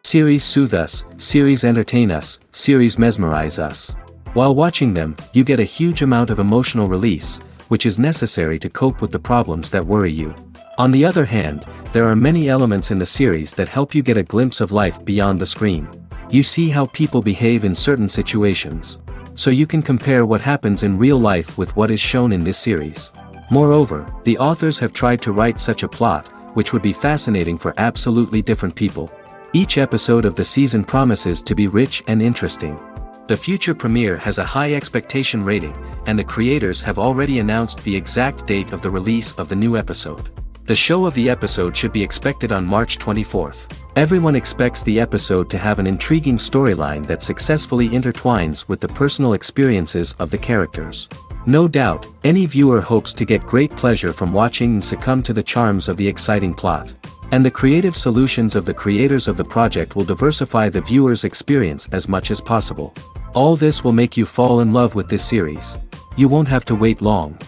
Series soothe us, series entertain us, series mesmerize us. While watching them, you get a huge amount of emotional release, which is necessary to cope with the problems that worry you. On the other hand, there are many elements in the series that help you get a glimpse of life beyond the screen. You see how people behave in certain situations. So you can compare what happens in real life with what is shown in this series. Moreover, the authors have tried to write such a plot, which would be fascinating for absolutely different people. Each episode of the season promises to be rich and interesting. The future premiere has a high expectation rating, and the creators have already announced the exact date of the release of the new episode. The show of the episode should be expected on March 24th. Everyone expects the episode to have an intriguing storyline that successfully intertwines with the personal experiences of the characters. No doubt, any viewer hopes to get great pleasure from watching and succumb to the charms of the exciting plot. And the creative solutions of the creators of the project will diversify the viewer's experience as much as possible. All this will make you fall in love with this series. You won't have to wait long.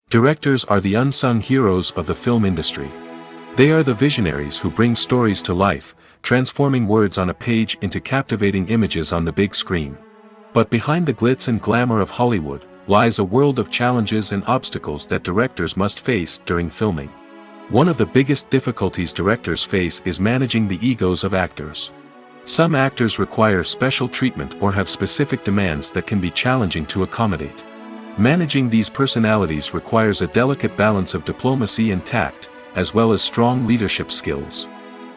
Directors are the unsung heroes of the film industry. They are the visionaries who bring stories to life, transforming words on a page into captivating images on the big screen. But behind the glitz and glamour of Hollywood, lies a world of challenges and obstacles that directors must face during filming. One of the biggest difficulties directors face is managing the egos of actors. Some actors require special treatment or have specific demands that can be challenging to accommodate. Managing these personalities requires a delicate balance of diplomacy and tact, as well as strong leadership skills.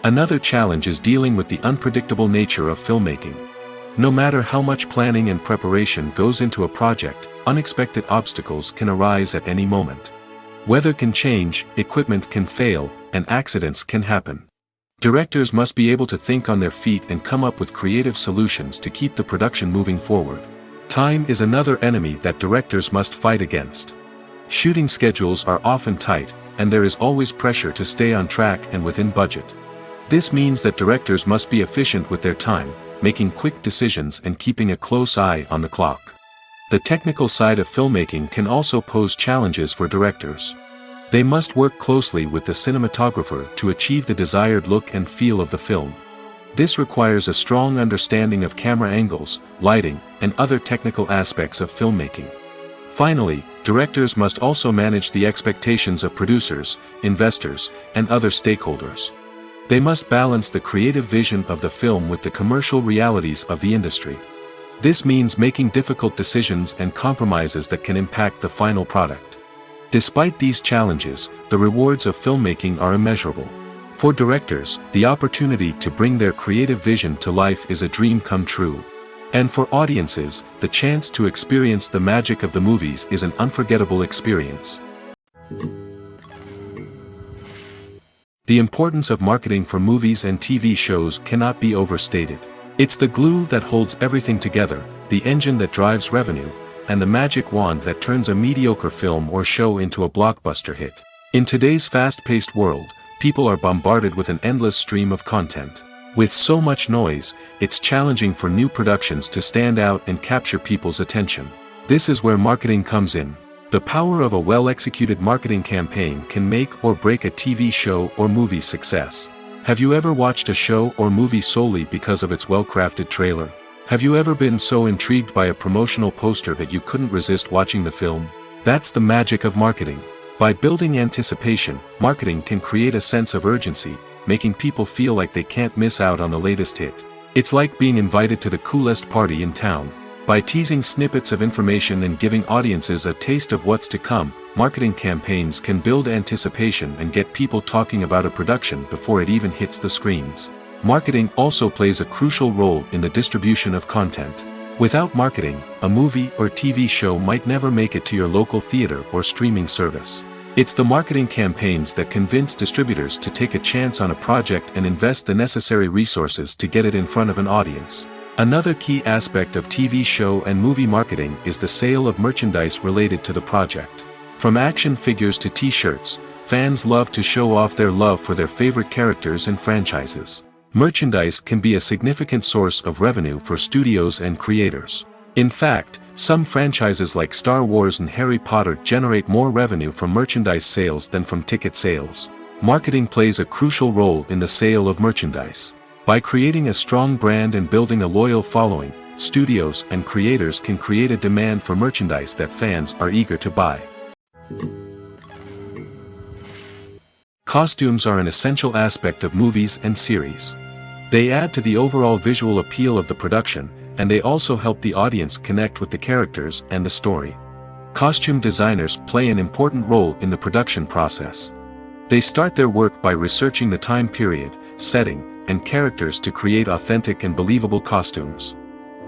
Another challenge is dealing with the unpredictable nature of filmmaking. No matter how much planning and preparation goes into a project, unexpected obstacles can arise at any moment. Weather can change, equipment can fail, and accidents can happen. Directors must be able to think on their feet and come up with creative solutions to keep the production moving forward. Time is another enemy that directors must fight against. Shooting schedules are often tight, and there is always pressure to stay on track and within budget. This means that directors must be efficient with their time, making quick decisions and keeping a close eye on the clock. The technical side of filmmaking can also pose challenges for directors. They must work closely with the cinematographer to achieve the desired look and feel of the film. This requires a strong understanding of camera angles, lighting, and other technical aspects of filmmaking. Finally, directors must also manage the expectations of producers, investors, and other stakeholders. They must balance the creative vision of the film with the commercial realities of the industry. This means making difficult decisions and compromises that can impact the final product. Despite these challenges, the rewards of filmmaking are immeasurable. For directors, the opportunity to bring their creative vision to life is a dream come true. And for audiences, the chance to experience the magic of the movies is an unforgettable experience. The importance of marketing for movies and TV shows cannot be overstated. It's the glue that holds everything together, the engine that drives revenue, and the magic wand that turns a mediocre film or show into a blockbuster hit. In today's fast-paced world, people are bombarded with an endless stream of content. With so much noise, it's challenging for new productions to stand out and capture people's attention. This is where marketing comes in. The power of a well-executed marketing campaign can make or break a TV show or movie's success. Have you ever watched a show or movie solely because of its well-crafted trailer? Have you ever been so intrigued by a promotional poster that you couldn't resist watching the film? That's the magic of marketing. By building anticipation, marketing can create a sense of urgency, making people feel like they can't miss out on the latest hit. It's like being invited to the coolest party in town. By teasing snippets of information and giving audiences a taste of what's to come, marketing campaigns can build anticipation and get people talking about a production before it even hits the screens. Marketing also plays a crucial role in the distribution of content. Without marketing, a movie or TV show might never make it to your local theater or streaming service. It's the marketing campaigns that convince distributors to take a chance on a project and invest the necessary resources to get it in front of an audience. Another key aspect of TV show and movie marketing is the sale of merchandise related to the project. From action figures to t-shirts, fans love to show off their love for their favorite characters and franchises. Merchandise can be a significant source of revenue for studios and creators. In fact, some franchises like Star Wars and Harry Potter generate more revenue from merchandise sales than from ticket sales. Marketing plays a crucial role in the sale of merchandise. By creating a strong brand and building a loyal following, studios and creators can create a demand for merchandise that fans are eager to buy. Costumes are an essential aspect of movies and series. They add to the overall visual appeal of the production, and they also help the audience connect with the characters and the story. Costume designers play an important role in the production process. They start their work by researching the time period, setting, and characters to create authentic and believable costumes.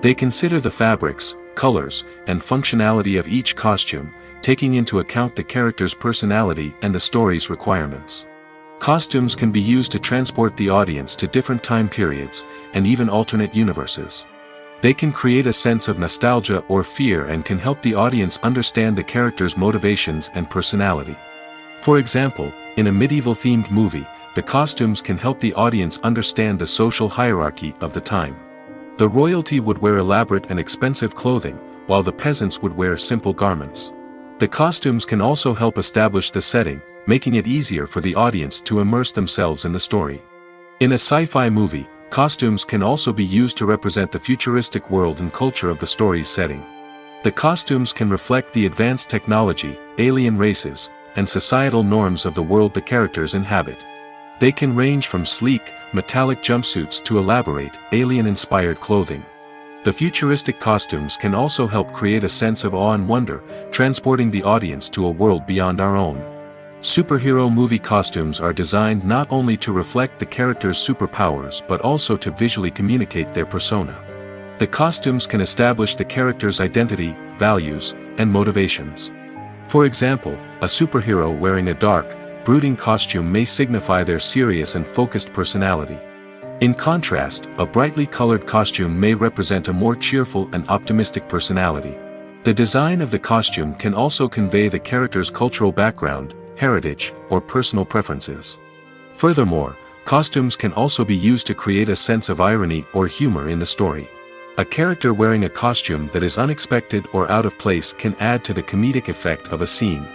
They consider the fabrics, colors, and functionality of each costume, taking into account the character's personality and the story's requirements. Costumes can be used to transport the audience to different time periods, and even alternate universes. They can create a sense of nostalgia or fear and can help the audience understand the character's motivations and personality. For example, in a medieval-themed movie, the costumes can help the audience understand the social hierarchy of the time. The royalty would wear elaborate and expensive clothing, while the peasants would wear simple garments. The costumes can also help establish the setting, making it easier for the audience to immerse themselves in the story. In a sci-fi movie, costumes can also be used to represent the futuristic world and culture of the story's setting. The costumes can reflect the advanced technology, alien races, and societal norms of the world the characters inhabit. They can range from sleek, metallic jumpsuits to elaborate, alien-inspired clothing. The futuristic costumes can also help create a sense of awe and wonder, transporting the audience to a world beyond our own. Superhero movie costumes are designed not only to reflect the character's superpowers but also to visually communicate their persona. The costumes can establish the character's identity, values, and motivations. For example, a superhero wearing a dark, brooding costume may signify their serious and focused personality. In contrast, a brightly colored costume may represent a more cheerful and optimistic personality. The design of the costume can also convey the character's cultural background, heritage, or personal preferences. Furthermore, costumes can also be used to create a sense of irony or humor in the story. A character wearing a costume that is unexpected or out of place can add to the comedic effect of a scene.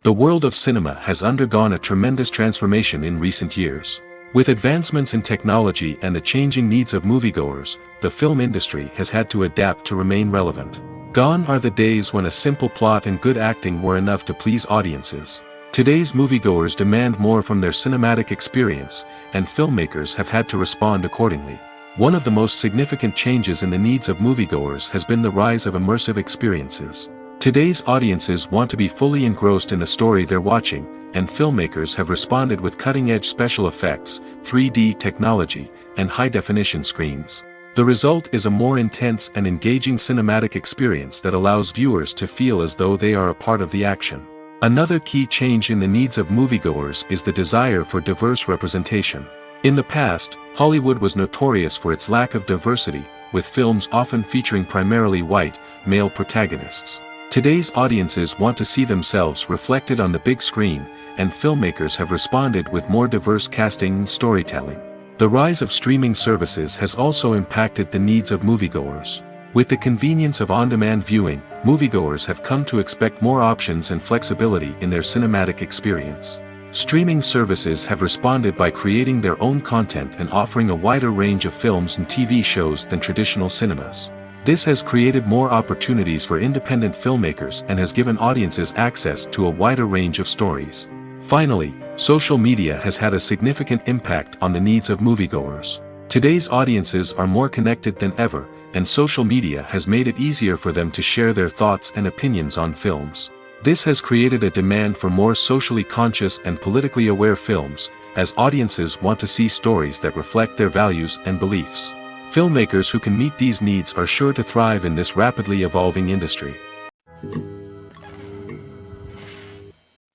The world of cinema has undergone a tremendous transformation in recent years. With advancements in technology and the changing needs of moviegoers, the film industry has had to adapt to remain relevant. Gone are the days when a simple plot and good acting were enough to please audiences. Today's moviegoers demand more from their cinematic experience, and filmmakers have had to respond accordingly. One of the most significant changes in the needs of moviegoers has been the rise of immersive experiences. Today's audiences want to be fully engrossed in the story they're watching, and filmmakers have responded with cutting-edge special effects, 3D technology, and high-definition screens. The result is a more intense and engaging cinematic experience that allows viewers to feel as though they are a part of the action. Another key change in the needs of moviegoers is the desire for diverse representation. In the past, Hollywood was notorious for its lack of diversity, with films often featuring primarily white, male protagonists. Today's audiences want to see themselves reflected on the big screen, and filmmakers have responded with more diverse casting and storytelling. The rise of streaming services has also impacted the needs of moviegoers. With the convenience of on-demand viewing, moviegoers have come to expect more options and flexibility in their cinematic experience. Streaming services have responded by creating their own content and offering a wider range of films and TV shows than traditional cinemas. This has created more opportunities for independent filmmakers and has given audiences access to a wider range of stories. Finally, social media has had a significant impact on the needs of moviegoers. Today's audiences are more connected than ever, and social media has made it easier for them to share their thoughts and opinions on films. This has created a demand for more socially conscious and politically aware films, as audiences want to see stories that reflect their values and beliefs. Filmmakers who can meet these needs are sure to thrive in this rapidly evolving industry.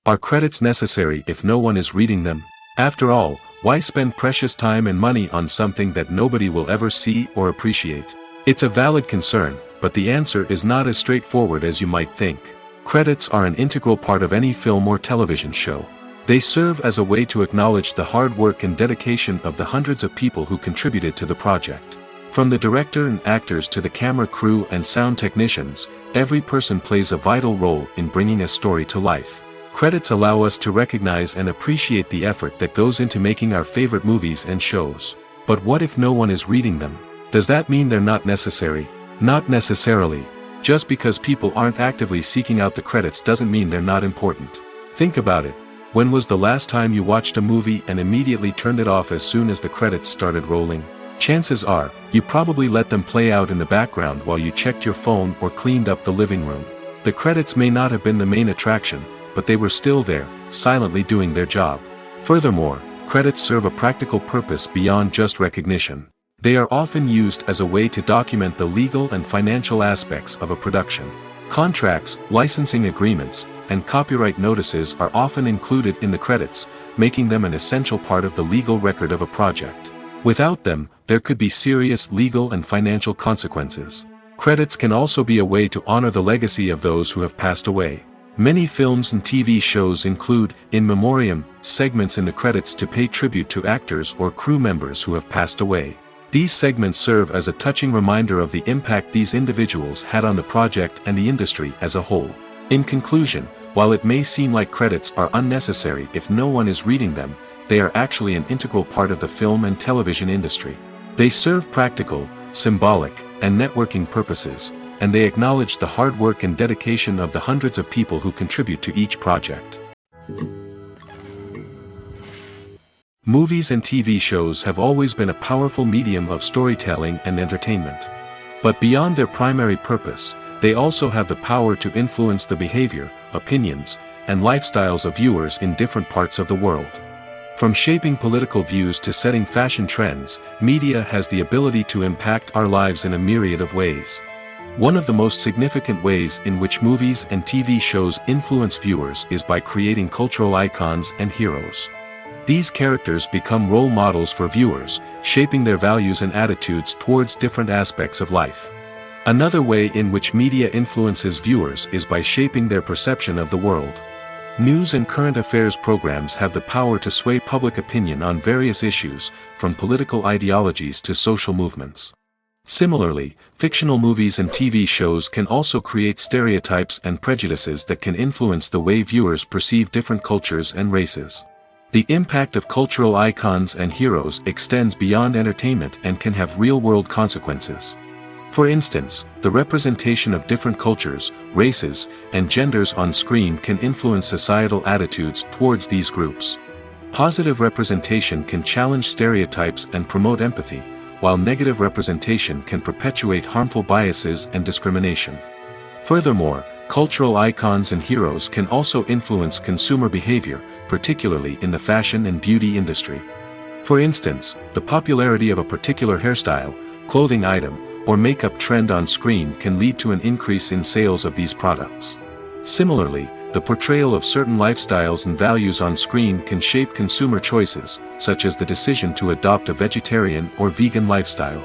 Are credits necessary if no one is reading them? After all, why spend precious time and money on something that nobody will ever see or appreciate? It's a valid concern, but the answer is not as straightforward as you might think. Credits are an integral part of any film or television show. They serve as a way to acknowledge the hard work and dedication of the hundreds of people who contributed to the project. From the director and actors to the camera crew and sound technicians, every person plays a vital role in bringing a story to life. Credits allow us to recognize and appreciate the effort that goes into making our favorite movies and shows. But what if no one is reading them? Does that mean they're not necessary? Not necessarily. Just because people aren't actively seeking out the credits doesn't mean they're not important. Think about it. When was the last time you watched a movie and immediately turned it off as soon as the credits started rolling? Chances are, you probably let them play out in the background while you checked your phone or cleaned up the living room. The credits may not have been the main attraction, but they were still there, silently doing their job. Furthermore, credits serve a practical purpose beyond just recognition. They are often used as a way to document the legal and financial aspects of a production. Contracts, licensing agreements, and copyright notices are often included in the credits, making them an essential part of the legal record of a project. Without them, there could be serious legal and financial consequences. Credits can also be a way to honor the legacy of those who have passed away. Many films and TV shows include, in memoriam, segments in the credits to pay tribute to actors or crew members who have passed away. These segments serve as a touching reminder of the impact these individuals had on the project and the industry as a whole. In conclusion, while it may seem like credits are unnecessary if no one is reading them, they are actually an integral part of the film and television industry. They serve practical, symbolic, and networking purposes, and they acknowledge the hard work and dedication of the hundreds of people who contribute to each project. Movies and TV shows have always been a powerful medium of storytelling and entertainment. But beyond their primary purpose, they also have the power to influence the behavior, opinions, and lifestyles of viewers in different parts of the world. From shaping political views to setting fashion trends, media has the ability to impact our lives in a myriad of ways. One of the most significant ways in which movies and TV shows influence viewers is by creating cultural icons and heroes. These characters become role models for viewers, shaping their values and attitudes towards different aspects of life. Another way in which media influences viewers is by shaping their perception of the world. News and current affairs programs have the power to sway public opinion on various issues, from political ideologies to social movements. Similarly, fictional movies and TV shows can also create stereotypes and prejudices that can influence the way viewers perceive different cultures and races. The impact of cultural icons and heroes extends beyond entertainment and can have real-world consequences. For instance, the representation of different cultures, races, and genders on screen can influence societal attitudes towards these groups. Positive representation can challenge stereotypes and promote empathy, while negative representation can perpetuate harmful biases and discrimination. Furthermore, cultural icons and heroes can also influence consumer behavior, particularly in the fashion and beauty industry. For instance, the popularity of a particular hairstyle, clothing item, or makeup trend on screen can lead to an increase in sales of these products. Similarly, the portrayal of certain lifestyles and values on screen can shape consumer choices, such as the decision to adopt a vegetarian or vegan lifestyle.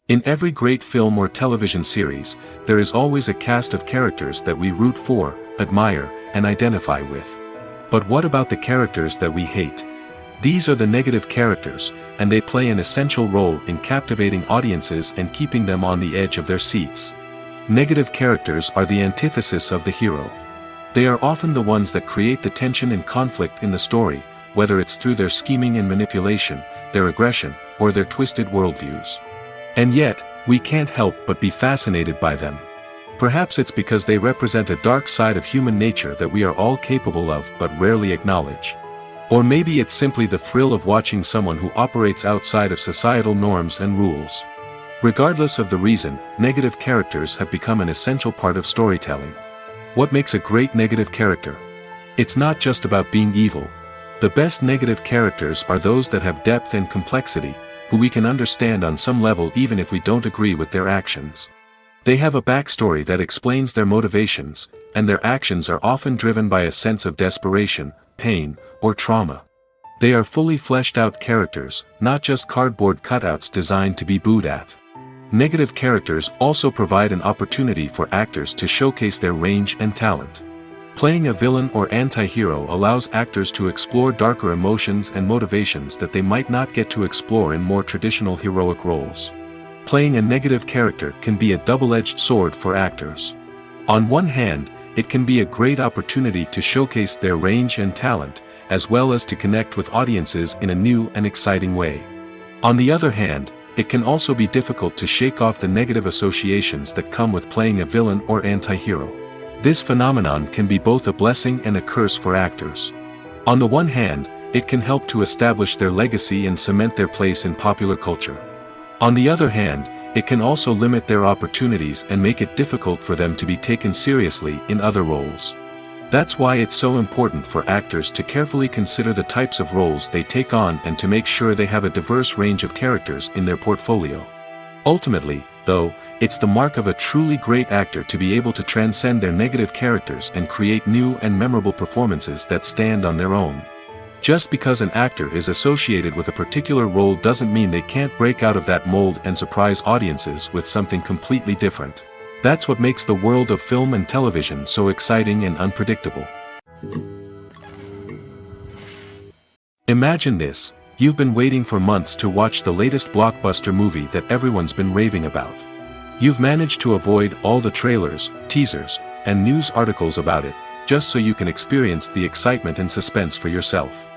In every great film or television series, there is always a cast of characters that we root for, admire, and identify with. But what about the characters that we hate? These are the negative characters, and they play an essential role in captivating audiences and keeping them on the edge of their seats. Negative characters are the antithesis of the hero. They are often the ones that create the tension and conflict in the story, whether it's through their scheming and manipulation, their aggression, or their twisted worldviews. And yet, we can't help but be fascinated by them. Perhaps it's because they represent a dark side of human nature that we are all capable of but rarely acknowledge. Or maybe it's simply the thrill of watching someone who operates outside of societal norms and rules. Regardless of the reason, negative characters have become an essential part of storytelling. What makes a great negative character? It's not just about being evil. The best negative characters are those that have depth and complexity, who we can understand on some level even if we don't agree with their actions. They have a backstory that explains their motivations, and their actions are often driven by a sense of desperation, pain, or trauma. They are fully fleshed out characters, not just cardboard cutouts designed to be booed at. Negative characters also provide an opportunity for actors to showcase their range and talent. Playing a villain or anti-hero allows actors to explore darker emotions and motivations that they might not get to explore in more traditional heroic roles. Playing a negative character can be a double-edged sword for actors. On one hand, it can be a great opportunity to showcase their range and talent, as well as to connect with audiences in a new and exciting way. On the other hand, it can also be difficult to shake off the negative associations that come with playing a villain or anti-hero. This phenomenon can be both a blessing and a curse for actors. On the one hand, it can help to establish their legacy and cement their place in popular culture. On the other hand, it can also limit their opportunities and make it difficult for them to be taken seriously in other roles. That's why it's so important for actors to carefully consider the types of roles they take on and to make sure they have a diverse range of characters in their portfolio. Ultimately, though, it's the mark of a truly great actor to be able to transcend their negative characters and create new and memorable performances that stand on their own. Just because an actor is associated with a particular role doesn't mean they can't break out of that mold and surprise audiences with something completely different. That's what makes the world of film and television so exciting and unpredictable. Imagine this: you've been waiting for months to watch the latest blockbuster movie that everyone's been raving about. You've managed to avoid all the trailers, teasers, and news articles about it, just so you can experience the excitement and suspense for yourself.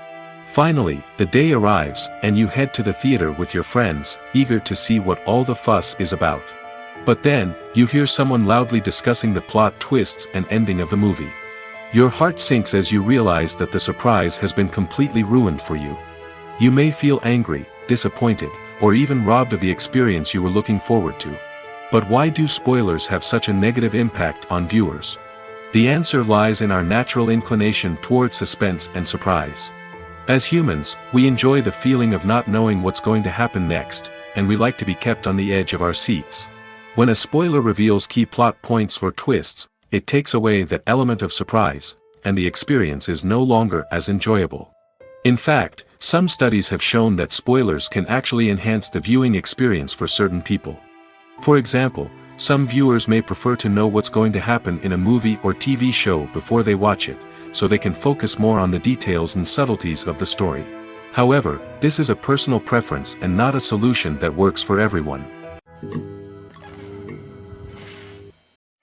Finally, the day arrives, and you head to the theater with your friends, eager to see what all the fuss is about. But then, you hear someone loudly discussing the plot twists and ending of the movie. Your heart sinks as you realize that the surprise has been completely ruined for you. You may feel angry, disappointed, or even robbed of the experience you were looking forward to. But why do spoilers have such a negative impact on viewers? The answer lies in our natural inclination towards suspense and surprise. As humans, we enjoy the feeling of not knowing what's going to happen next, and we like to be kept on the edge of our seats. When a spoiler reveals key plot points or twists, it takes away that element of surprise, and the experience is no longer as enjoyable. In fact, some studies have shown that spoilers can actually enhance the viewing experience for certain people. For example, some viewers may prefer to know what's going to happen in a movie or TV show before they watch it, so they can focus more on the details and subtleties of the story. However, this is a personal preference and not a solution that works for everyone.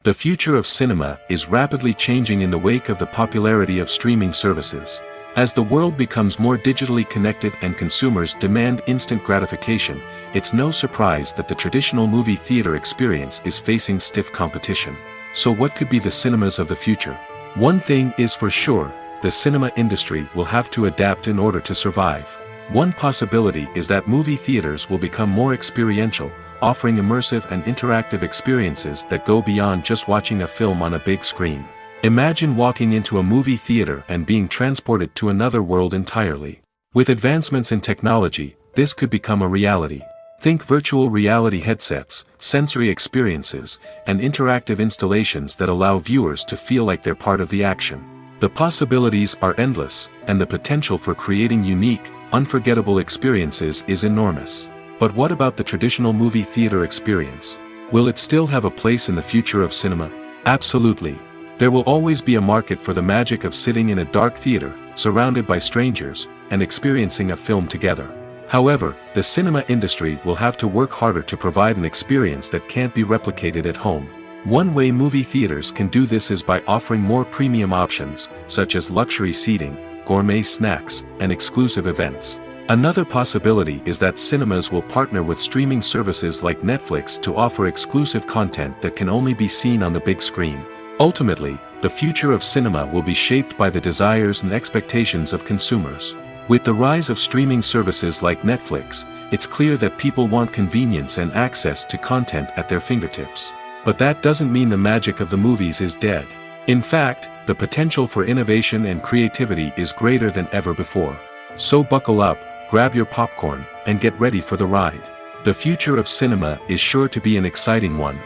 The future of cinema is rapidly changing in the wake of the popularity of streaming services. As the world becomes more digitally connected and consumers demand instant gratification, it's no surprise that the traditional movie theater experience is facing stiff competition. So what could be the cinemas of the future? One thing is for sure: the cinema industry will have to adapt in order to survive. One possibility is that movie theaters will become more experiential, offering immersive and interactive experiences that go beyond just watching a film on a big screen. Imagine walking into a movie theater and being transported to another world entirely. With advancements in technology, this could become a reality. Think virtual reality headsets, sensory experiences, and interactive installations that allow viewers to feel like they're part of the action. The possibilities are endless, and the potential for creating unique, unforgettable experiences is enormous. But what about the traditional movie theater experience? Will it still have a place in the future of cinema? Absolutely. There will always be a market for the magic of sitting in a dark theater, surrounded by strangers, and experiencing a film together. However, the cinema industry will have to work harder to provide an experience that can't be replicated at home. One way movie theaters can do this is by offering more premium options, such as luxury seating, gourmet snacks, and exclusive events. Another possibility is that cinemas will partner with streaming services like Netflix to offer exclusive content that can only be seen on the big screen. Ultimately, the future of cinema will be shaped by the desires and expectations of consumers. With the rise of streaming services like Netflix, it's clear that people want convenience and access to content at their fingertips. But that doesn't mean the magic of the movies is dead. In fact, the potential for innovation and creativity is greater than ever before. So buckle up, grab your popcorn, and get ready for the ride. The future of cinema is sure to be an exciting one.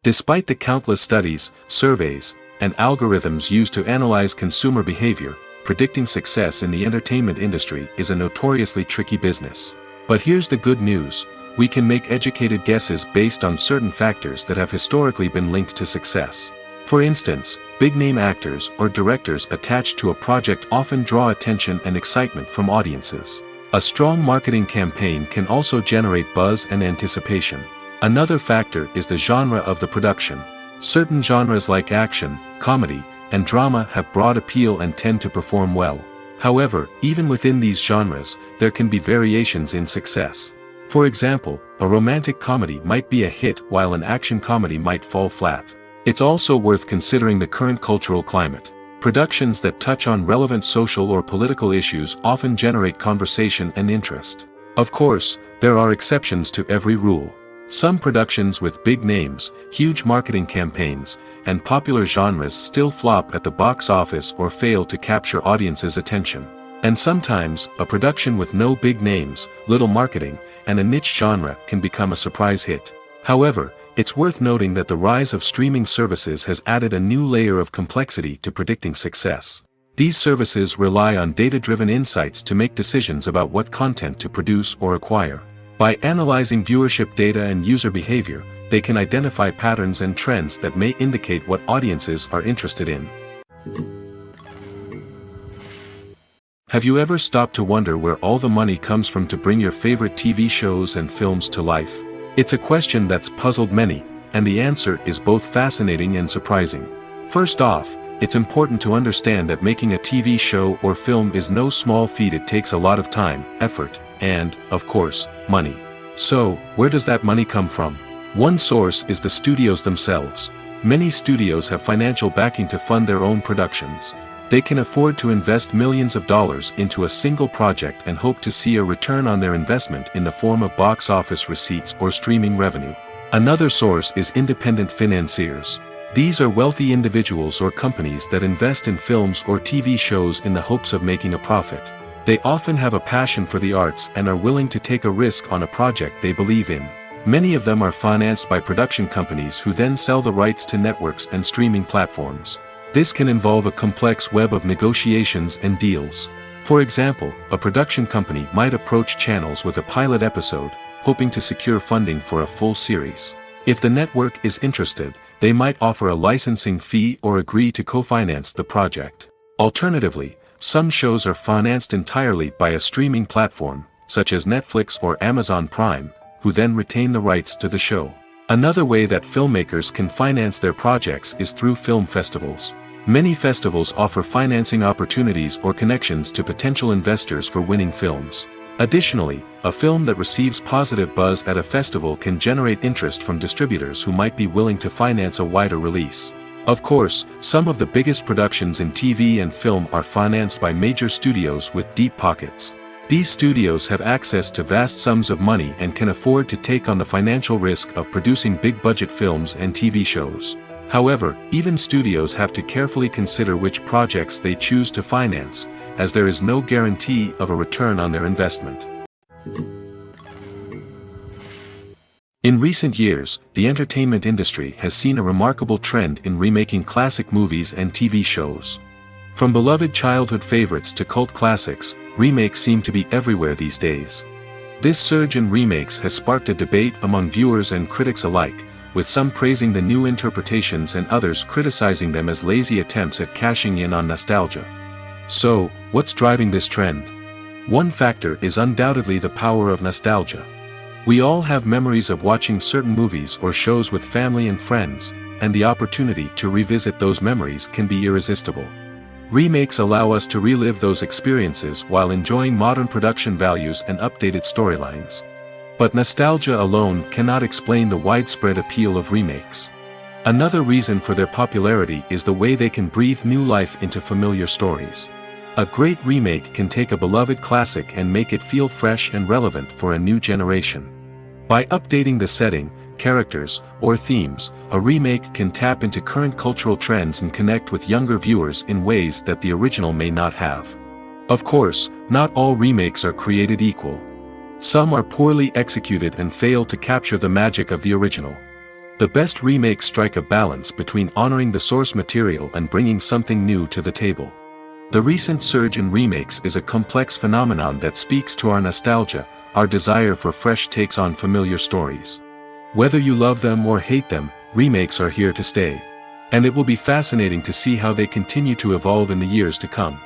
Despite the countless studies, surveys, and algorithms used to analyze consumer behavior, predicting success in the entertainment industry is a notoriously tricky business. But here's the good news: we can make educated guesses based on certain factors that have historically been linked to success. For instance, big-name actors or directors attached to a project often draw attention and excitement from audiences. A strong marketing campaign can also generate buzz and anticipation. Another factor is the genre of the production. Certain genres like action, comedy, and drama have broad appeal and tend to perform well. However, even within these genres, there can be variations in success. For example, a romantic comedy might be a hit while an action comedy might fall flat. It's also worth considering the current cultural climate. Productions that touch on relevant social or political issues often generate conversation and interest. Of course, there are exceptions to every rule. Some productions with big names, huge marketing campaigns, and popular genres still flop at the box office or fail to capture audiences' attention. And sometimes, a production with no big names, little marketing, and a niche genre can become a surprise hit. However, it's worth noting that the rise of streaming services has added a new layer of complexity to predicting success. These services rely on data-driven insights to make decisions about what content to produce or acquire. By analyzing viewership data and user behavior, they can identify patterns and trends that may indicate what audiences are interested in. Have you ever stopped to wonder where all the money comes from to bring your favorite TV shows and films to life? It's a question that's puzzled many, and the answer is both fascinating and surprising. First off, it's important to understand that making a TV show or film is no small feat. It takes a lot of time, effort, and, of course, money. So, where does that money come from? One source is the studios themselves. Many studios have financial backing to fund their own productions. They can afford to invest millions of dollars into a single project and hope to see a return on their investment in the form of box office receipts or streaming revenue. Another source is independent financiers. These are wealthy individuals or companies that invest in films or TV shows in the hopes of making a profit. They often have a passion for the arts and are willing to take a risk on a project they believe in. Many of them are financed by production companies who then sell the rights to networks and streaming platforms. This can involve a complex web of negotiations and deals. For example, a production company might approach channels with a pilot episode, hoping to secure funding for a full series. If the network is interested, they might offer a licensing fee or agree to co-finance the project. Alternatively, some shows are financed entirely by a streaming platform, such as Netflix or Amazon Prime, who then retain the rights to the show. Another way that filmmakers can finance their projects is through film festivals. Many festivals offer financing opportunities or connections to potential investors for winning films. Additionally, a film that receives positive buzz at a festival can generate interest from distributors who might be willing to finance a wider release. Of course, some of the biggest productions in TV and film are financed by major studios with deep pockets. These studios have access to vast sums of money and can afford to take on the financial risk of producing big-budget films and TV shows. However, even studios have to carefully consider which projects they choose to finance, as there is no guarantee of a return on their investment. In recent years, the entertainment industry has seen a remarkable trend in remaking classic movies and TV shows. From beloved childhood favorites to cult classics, remakes seem to be everywhere these days. This surge in remakes has sparked a debate among viewers and critics alike, with some praising the new interpretations and others criticizing them as lazy attempts at cashing in on nostalgia. So, what's driving this trend? One factor is undoubtedly the power of nostalgia. We all have memories of watching certain movies or shows with family and friends, and the opportunity to revisit those memories can be irresistible. Remakes allow us to relive those experiences while enjoying modern production values and updated storylines. But nostalgia alone cannot explain the widespread appeal of remakes. Another reason for their popularity is the way they can breathe new life into familiar stories. A great remake can take a beloved classic and make it feel fresh and relevant for a new generation. By updating the setting, characters, or themes, a remake can tap into current cultural trends and connect with younger viewers in ways that the original may not have. Of course, not all remakes are created equal. Some are poorly executed and fail to capture the magic of the original. The best remakes strike a balance between honoring the source material and bringing something new to the table. The recent surge in remakes is a complex phenomenon that speaks to our nostalgia, our desire for fresh takes on familiar stories. Whether you love them or hate them, remakes are here to stay. And it will be fascinating to see how they continue to evolve in the years to come.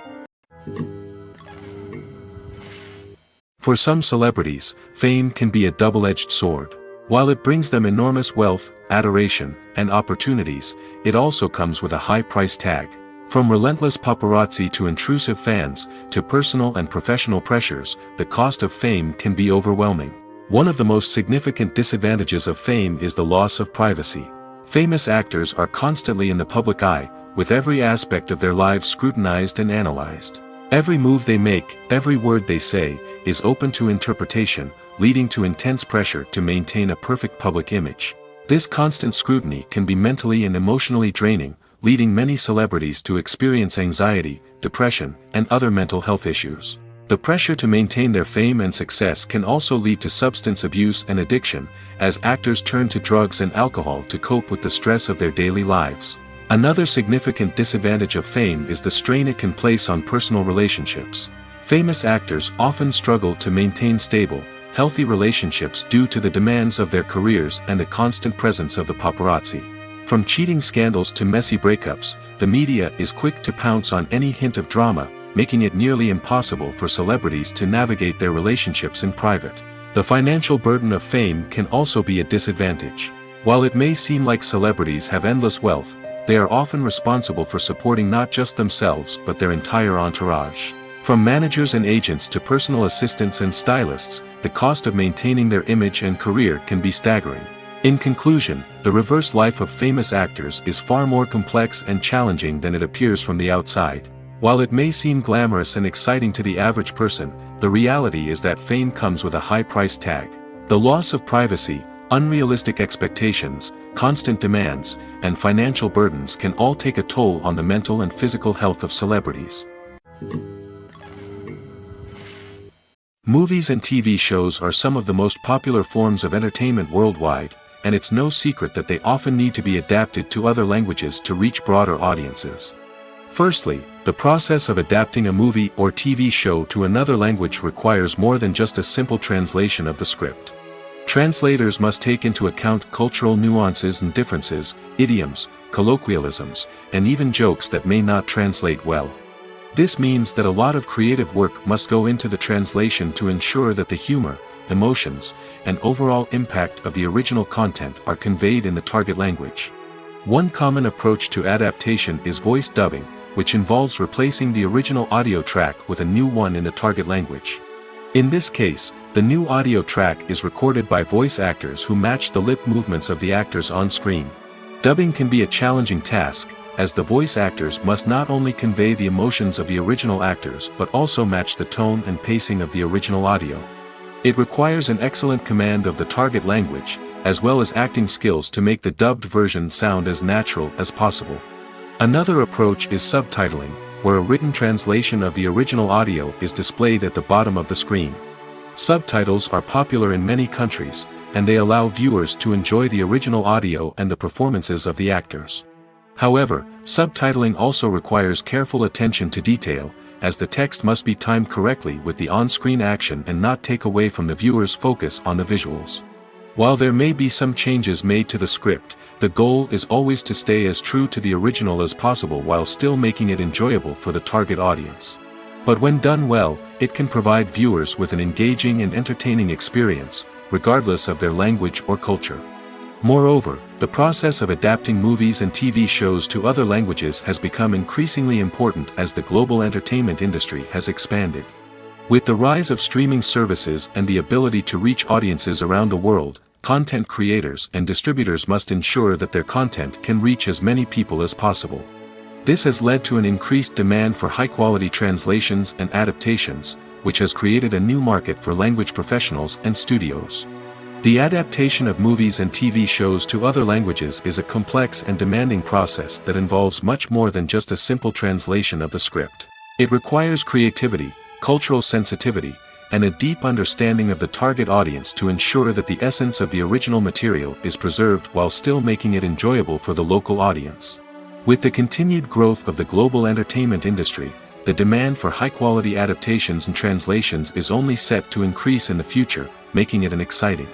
For some celebrities, fame can be a double-edged sword. While it brings them enormous wealth, adoration, and opportunities, it also comes with a high price tag. From relentless paparazzi to intrusive fans, to personal and professional pressures, the cost of fame can be overwhelming. One of the most significant disadvantages of fame is the loss of privacy. Famous actors are constantly in the public eye, with every aspect of their lives scrutinized and analyzed. Every move they make, every word they say, is open to interpretation, leading to intense pressure to maintain a perfect public image. This constant scrutiny can be mentally and emotionally draining, leading many celebrities to experience anxiety, depression, and other mental health issues. The pressure to maintain their fame and success can also lead to substance abuse and addiction, as actors turn to drugs and alcohol to cope with the stress of their daily lives. Another significant disadvantage of fame is the strain it can place on personal relationships. Famous actors often struggle to maintain stable, healthy relationships due to the demands of their careers and the constant presence of the paparazzi. From cheating scandals to messy breakups, the media is quick to pounce on any hint of drama, making it nearly impossible for celebrities to navigate their relationships in private. The financial burden of fame can also be a disadvantage. While it may seem like celebrities have endless wealth, they are often responsible for supporting not just themselves but their entire entourage. From managers and agents to personal assistants and stylists, the cost of maintaining their image and career can be staggering. In conclusion, the reverse life of famous actors is far more complex and challenging than it appears from the outside. While it may seem glamorous and exciting to the average person, the reality is that fame comes with a high price tag. The loss of privacy, unrealistic expectations, constant demands, and financial burdens can all take a toll on the mental and physical health of celebrities. Movies and TV shows are some of the most popular forms of entertainment worldwide, and it's no secret that they often need to be adapted to other languages to reach broader audiences. Firstly, the process of adapting a movie or TV show to another language requires more than just a simple translation of the script. Translators must take into account cultural nuances and differences, idioms, colloquialisms, and even jokes that may not translate well. This means that a lot of creative work must go into the translation to ensure that the humor, emotions, and overall impact of the original content are conveyed in the target language. One common approach to adaptation is voice dubbing, which involves replacing the original audio track with a new one in the target language. In this case, the new audio track is recorded by voice actors who match the lip movements of the actors on screen. Dubbing can be a challenging task, as the voice actors must not only convey the emotions of the original actors but also match the tone and pacing of the original audio. It requires an excellent command of the target language, as well as acting skills to make the dubbed version sound as natural as possible. Another approach is subtitling, where a written translation of the original audio is displayed at the bottom of the screen. Subtitles are popular in many countries, and they allow viewers to enjoy the original audio and the performances of the actors. However, subtitling also requires careful attention to detail, as the text must be timed correctly with the on-screen action and not take away from the viewer's focus on the visuals. While there may be some changes made to the script, the goal is always to stay as true to the original as possible while still making it enjoyable for the target audience. But when done well, it can provide viewers with an engaging and entertaining experience, regardless of their language or culture. Moreover, the process of adapting movies and TV shows to other languages has become increasingly important as the global entertainment industry has expanded. With the rise of streaming services and the ability to reach audiences around the world, content creators and distributors must ensure that their content can reach as many people as possible. This has led to an increased demand for high-quality translations and adaptations, which has created a new market for language professionals and studios. The adaptation of movies and TV shows to other languages is a complex and demanding process that involves much more than just a simple translation of the script. It requires creativity, cultural sensitivity, and a deep understanding of the target audience to ensure that the essence of the original material is preserved while still making it enjoyable for the local audience. With the continued growth of the global entertainment industry, the demand for high-quality adaptations and translations is only set to increase in the future, making it an exciting.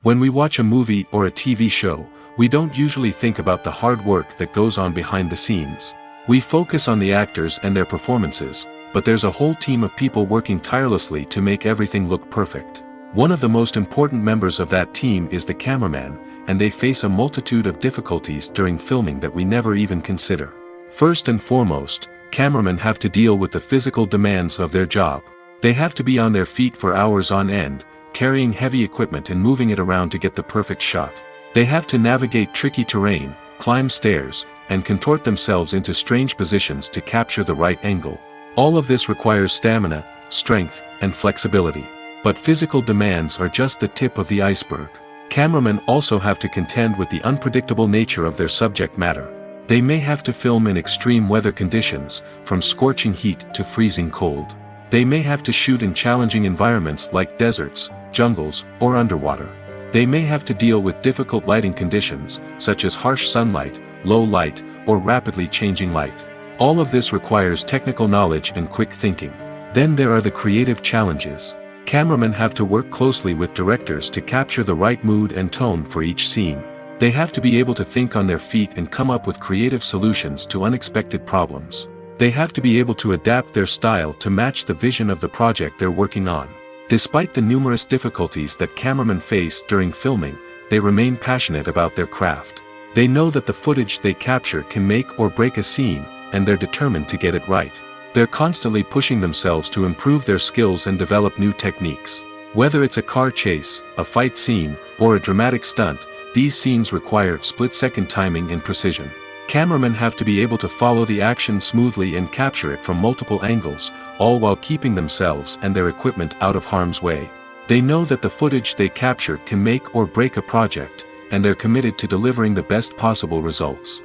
When we watch a movie or a TV show, we don't usually think about the hard work that goes on behind the scenes. We focus on the actors and their performances, but there's a whole team of people working tirelessly to make everything look perfect. One of the most important members of that team is the cameraman, and they face a multitude of difficulties during filming that we never even consider. First and foremost, cameramen have to deal with the physical demands of their job. They have to be on their feet for hours on end, carrying heavy equipment and moving it around to get the perfect shot. They have to navigate tricky terrain, climb stairs, and contort themselves into strange positions to capture the right angle. All of this requires stamina, strength, and flexibility. But physical demands are just the tip of the iceberg. Cameramen also have to contend with the unpredictable nature of their subject matter. They may have to film in extreme weather conditions, from scorching heat to freezing cold. They may have to shoot in challenging environments like deserts, jungles, or underwater. They may have to deal with difficult lighting conditions, such as harsh sunlight, low light, or rapidly changing light. All of this requires technical knowledge and quick thinking. Then there are the creative challenges. Cameramen have to work closely with directors to capture the right mood and tone for each scene. They have to be able to think on their feet and come up with creative solutions to unexpected problems. They have to be able to adapt their style to match the vision of the project they're working on. Despite the numerous difficulties that cameramen face during filming, they remain passionate about their craft. They know that the footage they capture can make or break a scene, and they're determined to get it right. They're constantly pushing themselves to improve their skills and develop new techniques. Whether it's a car chase, a fight scene, or a dramatic stunt, these scenes require split-second timing and precision. Cameramen have to be able to follow the action smoothly and capture it from multiple angles, all while keeping themselves and their equipment out of harm's way. They know that the footage they capture can make or break a project, and they're committed to delivering the best possible results.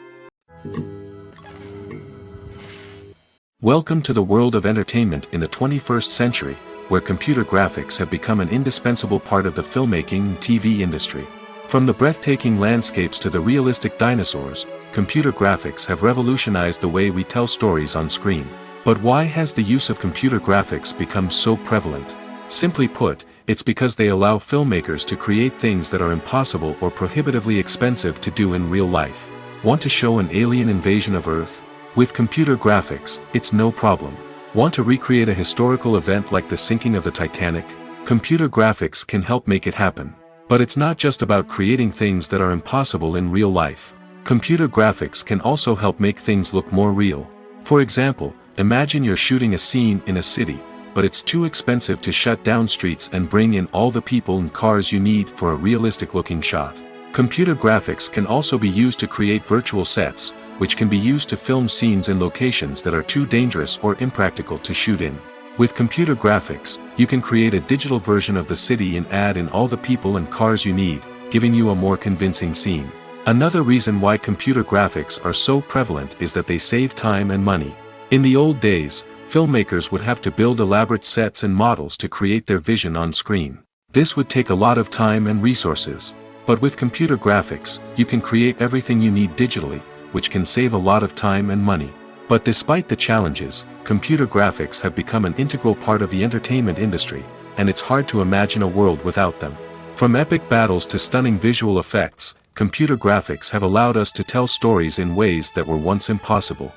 Welcome to the world of entertainment in the 21st century, where computer graphics have become an indispensable part of the filmmaking and TV industry. From the breathtaking landscapes to the realistic dinosaurs, computer graphics have revolutionized the way we tell stories on screen. But why has the use of computer graphics become so prevalent? Simply put, it's because they allow filmmakers to create things that are impossible or prohibitively expensive to do in real life. Want to show an alien invasion of Earth? With computer graphics, it's no problem. Want to recreate a historical event like the sinking of the Titanic? Computer graphics can help make it happen. But it's not just about creating things that are impossible in real life. Computer graphics can also help make things look more real. For example, imagine you're shooting a scene in a city, but it's too expensive to shut down streets and bring in all the people and cars you need for a realistic-looking shot. Computer graphics can also be used to create virtual sets, which can be used to film scenes in locations that are too dangerous or impractical to shoot in. With computer graphics, you can create a digital version of the city and add in all the people and cars you need, giving you a more convincing scene. Another reason why computer graphics are so prevalent is that they save time and money. In the old days, filmmakers would have to build elaborate sets and models to create their vision on screen. This would take a lot of time and resources. But with computer graphics, you can create everything you need digitally, which can save a lot of time and money. But despite the challenges, computer graphics have become an integral part of the entertainment industry, and it's hard to imagine a world without them. From epic battles to stunning visual effects, computer graphics have allowed us to tell stories in ways that were once impossible.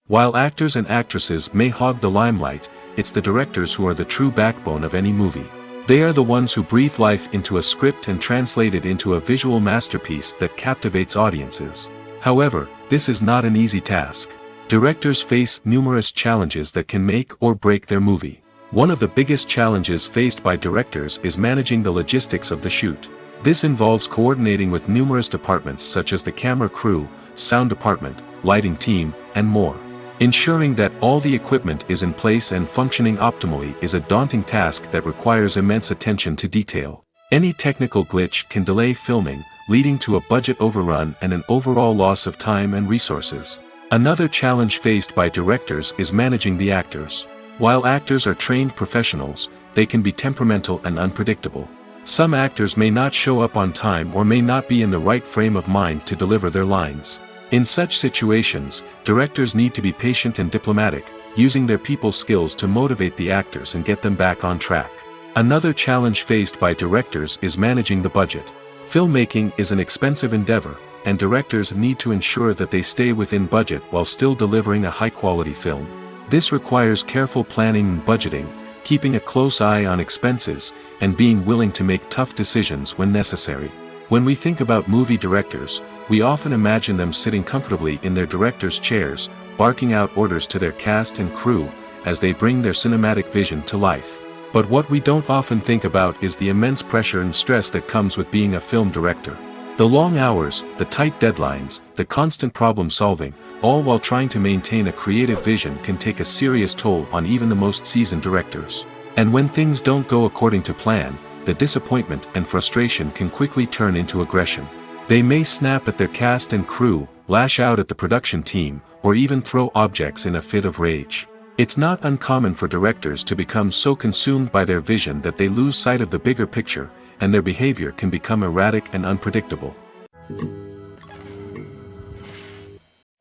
While actors and actresses may hog the limelight, it's the directors who are the true backbone of any movie. They are the ones who breathe life into a script and translate it into a visual masterpiece that captivates audiences. However, this is not an easy task. Directors face numerous challenges that can make or break their movie. One of the biggest challenges faced by directors is managing the logistics of the shoot. This involves coordinating with numerous departments such as the camera crew, sound department, lighting team, and more. Ensuring that all the equipment is in place and functioning optimally is a daunting task that requires immense attention to detail. Any technical glitch can delay filming, leading to a budget overrun and an overall loss of time and resources. Another challenge faced by directors is managing the actors. While actors are trained professionals, they can be temperamental and unpredictable. Some actors may not show up on time or may not be in the right frame of mind to deliver their lines. In such situations, directors need to be patient and diplomatic, using their people skills to motivate the actors and get them back on track. Another challenge faced by directors is managing the budget. Filmmaking is an expensive endeavor, and directors need to ensure that they stay within budget while still delivering a high-quality film. This requires careful planning and budgeting, keeping a close eye on expenses, and being willing to make tough decisions when necessary. When we think about movie directors, we often imagine them sitting comfortably in their director's chairs, barking out orders to their cast and crew, as they bring their cinematic vision to life. But what we don't often think about is the immense pressure and stress that comes with being a film director. The long hours, the tight deadlines, the constant problem solving, all while trying to maintain a creative vision can take a serious toll on even the most seasoned directors. And when things don't go according to plan, the disappointment and frustration can quickly turn into aggression. They may snap at their cast and crew, lash out at the production team, or even throw objects in a fit of rage. It's not uncommon for directors to become so consumed by their vision that they lose sight of the bigger picture, and their behavior can become erratic and unpredictable.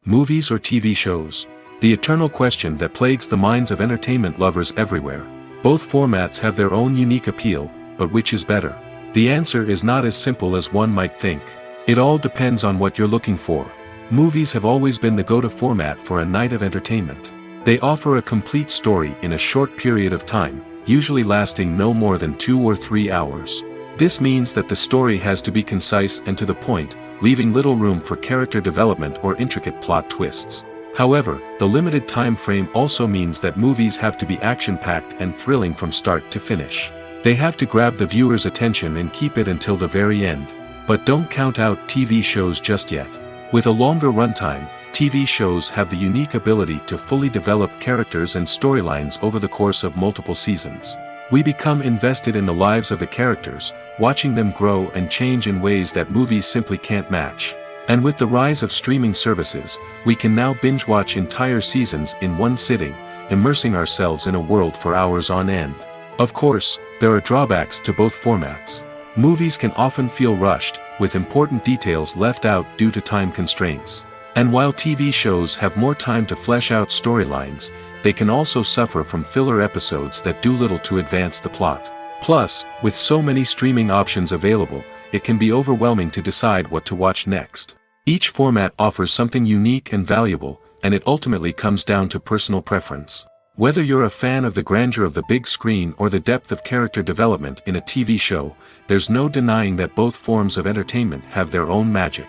Movies or TV shows? The eternal question that plagues the minds of entertainment lovers everywhere. Both formats have their own unique appeal, but which is better? The answer is not as simple as one might think. It all depends on what you're looking for. Movies have always been the go-to format for a night of entertainment. They offer a complete story in a short period of time, usually lasting no more than 2 or 3 hours. This means that the story has to be concise and to the point, leaving little room for character development or intricate plot twists. However, the limited time frame also means that movies have to be action-packed and thrilling from start to finish. They have to grab the viewer's attention and keep it until the very end. But don't count out TV shows just yet. With a longer runtime, TV shows have the unique ability to fully develop characters and storylines over the course of multiple seasons. We become invested in the lives of the characters, watching them grow and change in ways that movies simply can't match. And with the rise of streaming services, we can now binge-watch entire seasons in one sitting, immersing ourselves in a world for hours on end. Of course, there are drawbacks to both formats. Movies can often feel rushed, with important details left out due to time constraints. And while TV shows have more time to flesh out storylines, they can also suffer from filler episodes that do little to advance the plot. Plus, with so many streaming options available, it can be overwhelming to decide what to watch next. Each format offers something unique and valuable, and it ultimately comes down to personal preference. Whether you're a fan of the grandeur of the big screen or the depth of character development in a TV show, there's no denying that both forms of entertainment have their own magic.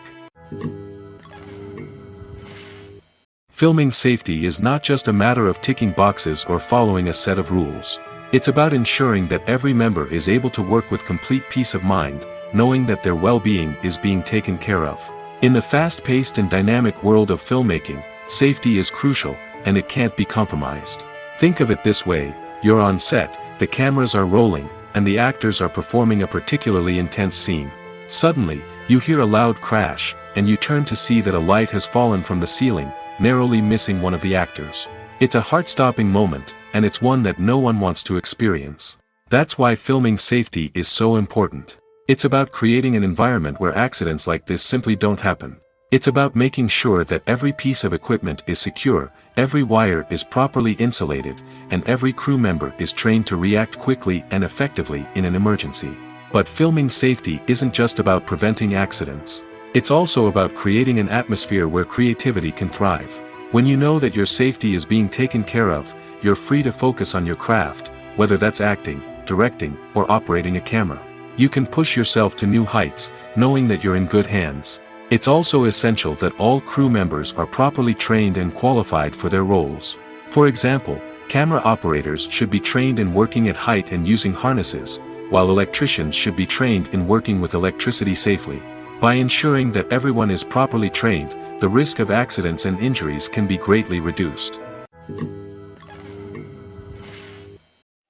Filming safety is not just a matter of ticking boxes or following a set of rules. It's about ensuring that every member is able to work with complete peace of mind, knowing that their well-being is being taken care of. In the fast-paced and dynamic world of filmmaking, safety is crucial, and it can't be compromised. Think of it this way: you're on set, the cameras are rolling, and the actors are performing a particularly intense scene. Suddenly, you hear a loud crash, and you turn to see that a light has fallen from the ceiling, narrowly missing one of the actors. It's a heart-stopping moment, and it's one that no one wants to experience. That's why filming safety is so important. It's about creating an environment where accidents like this simply don't happen. It's about making sure that every piece of equipment is secure, every wire is properly insulated, and every crew member is trained to react quickly and effectively in an emergency. But filming safety isn't just about preventing accidents. It's also about creating an atmosphere where creativity can thrive. When you know that your safety is being taken care of, you're free to focus on your craft, whether that's acting, directing, or operating a camera. You can push yourself to new heights, knowing that you're in good hands. It's also essential that all crew members are properly trained and qualified for their roles. For example, camera operators should be trained in working at height and using harnesses, while electricians should be trained in working with electricity safely. By ensuring that everyone is properly trained, the risk of accidents and injuries can be greatly reduced.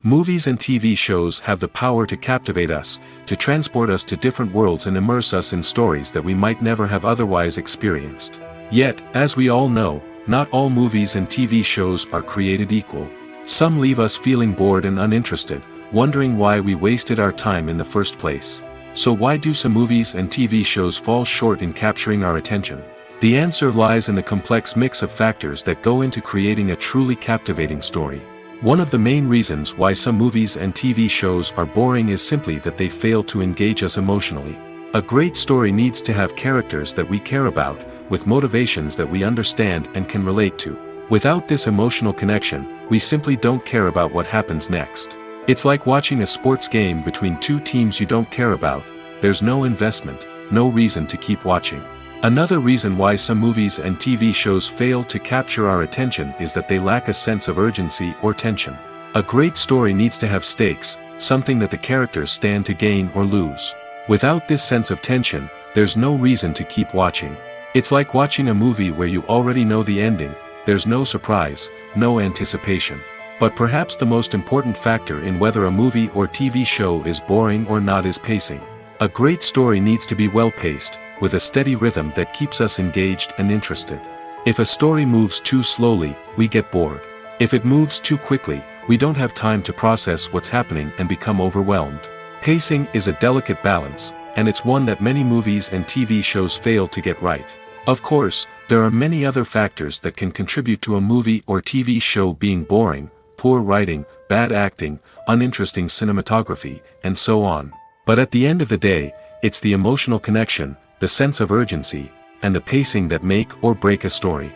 Movies and TV shows have the power to captivate us, to transport us to different worlds and immerse us in stories that we might never have otherwise experienced. Yet, as we all know, not all movies and TV shows are created equal. Some leave us feeling bored and uninterested, wondering why we wasted our time in the first place. So why do some movies and TV shows fall short in capturing our attention? The answer lies in the complex mix of factors that go into creating a truly captivating story. One of the main reasons why some movies and TV shows are boring is simply that they fail to engage us emotionally. A great story needs to have characters that we care about, with motivations that we understand and can relate to. Without this emotional connection, we simply don't care about what happens next. It's like watching a sports game between two teams you don't care about. There's no investment, no reason to keep watching. Another reason why some movies and TV shows fail to capture our attention is that they lack a sense of urgency or tension. A great story needs to have stakes, something that the characters stand to gain or lose. Without this sense of tension, there's no reason to keep watching. It's like watching a movie where you already know the ending. There's no surprise, no anticipation. But perhaps the most important factor in whether a movie or TV show is boring or not is pacing. A great story needs to be well-paced, with a steady rhythm that keeps us engaged and interested. If a story moves too slowly, we get bored. If it moves too quickly, we don't have time to process what's happening and become overwhelmed. Pacing is a delicate balance, and it's one that many movies and TV shows fail to get right. Of course, there are many other factors that can contribute to a movie or TV show being boring: poor writing, bad acting, uninteresting cinematography, and so on. But at the end of the day, it's the emotional connection, the sense of urgency, and the pacing that make or break a story.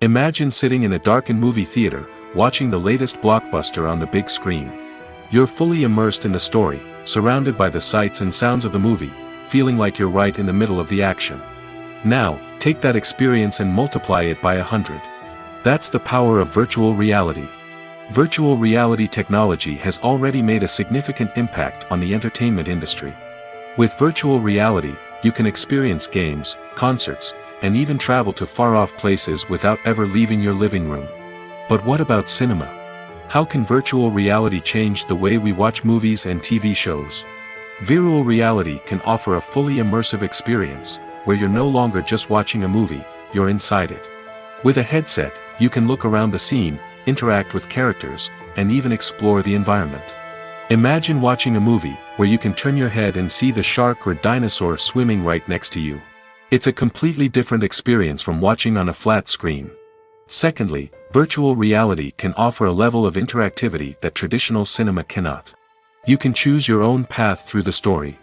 Imagine sitting in a darkened movie theater, watching the latest blockbuster on the big screen. You're fully immersed in the story, surrounded by the sights and sounds of the movie, feeling like you're right in the middle of the action. Now, take that experience and multiply it by 100. That's the power of virtual reality. Virtual reality technology has already made a significant impact on the entertainment industry. With virtual reality, you can experience games, concerts, and even travel to far-off places without ever leaving your living room. But what about cinema? How can virtual reality change the way we watch movies and TV shows? Virtual reality can offer a fully immersive experience, where you're no longer just watching a movie, you're inside it. With a headset, you can look around the scene, interact with characters, and even explore the environment. Imagine watching a movie, where you can turn your head and see the shark or dinosaur swimming right next to you. It's a completely different experience from watching on a flat screen. Secondly, virtual reality can offer a level of interactivity that traditional cinema cannot. You can choose your own path through the story.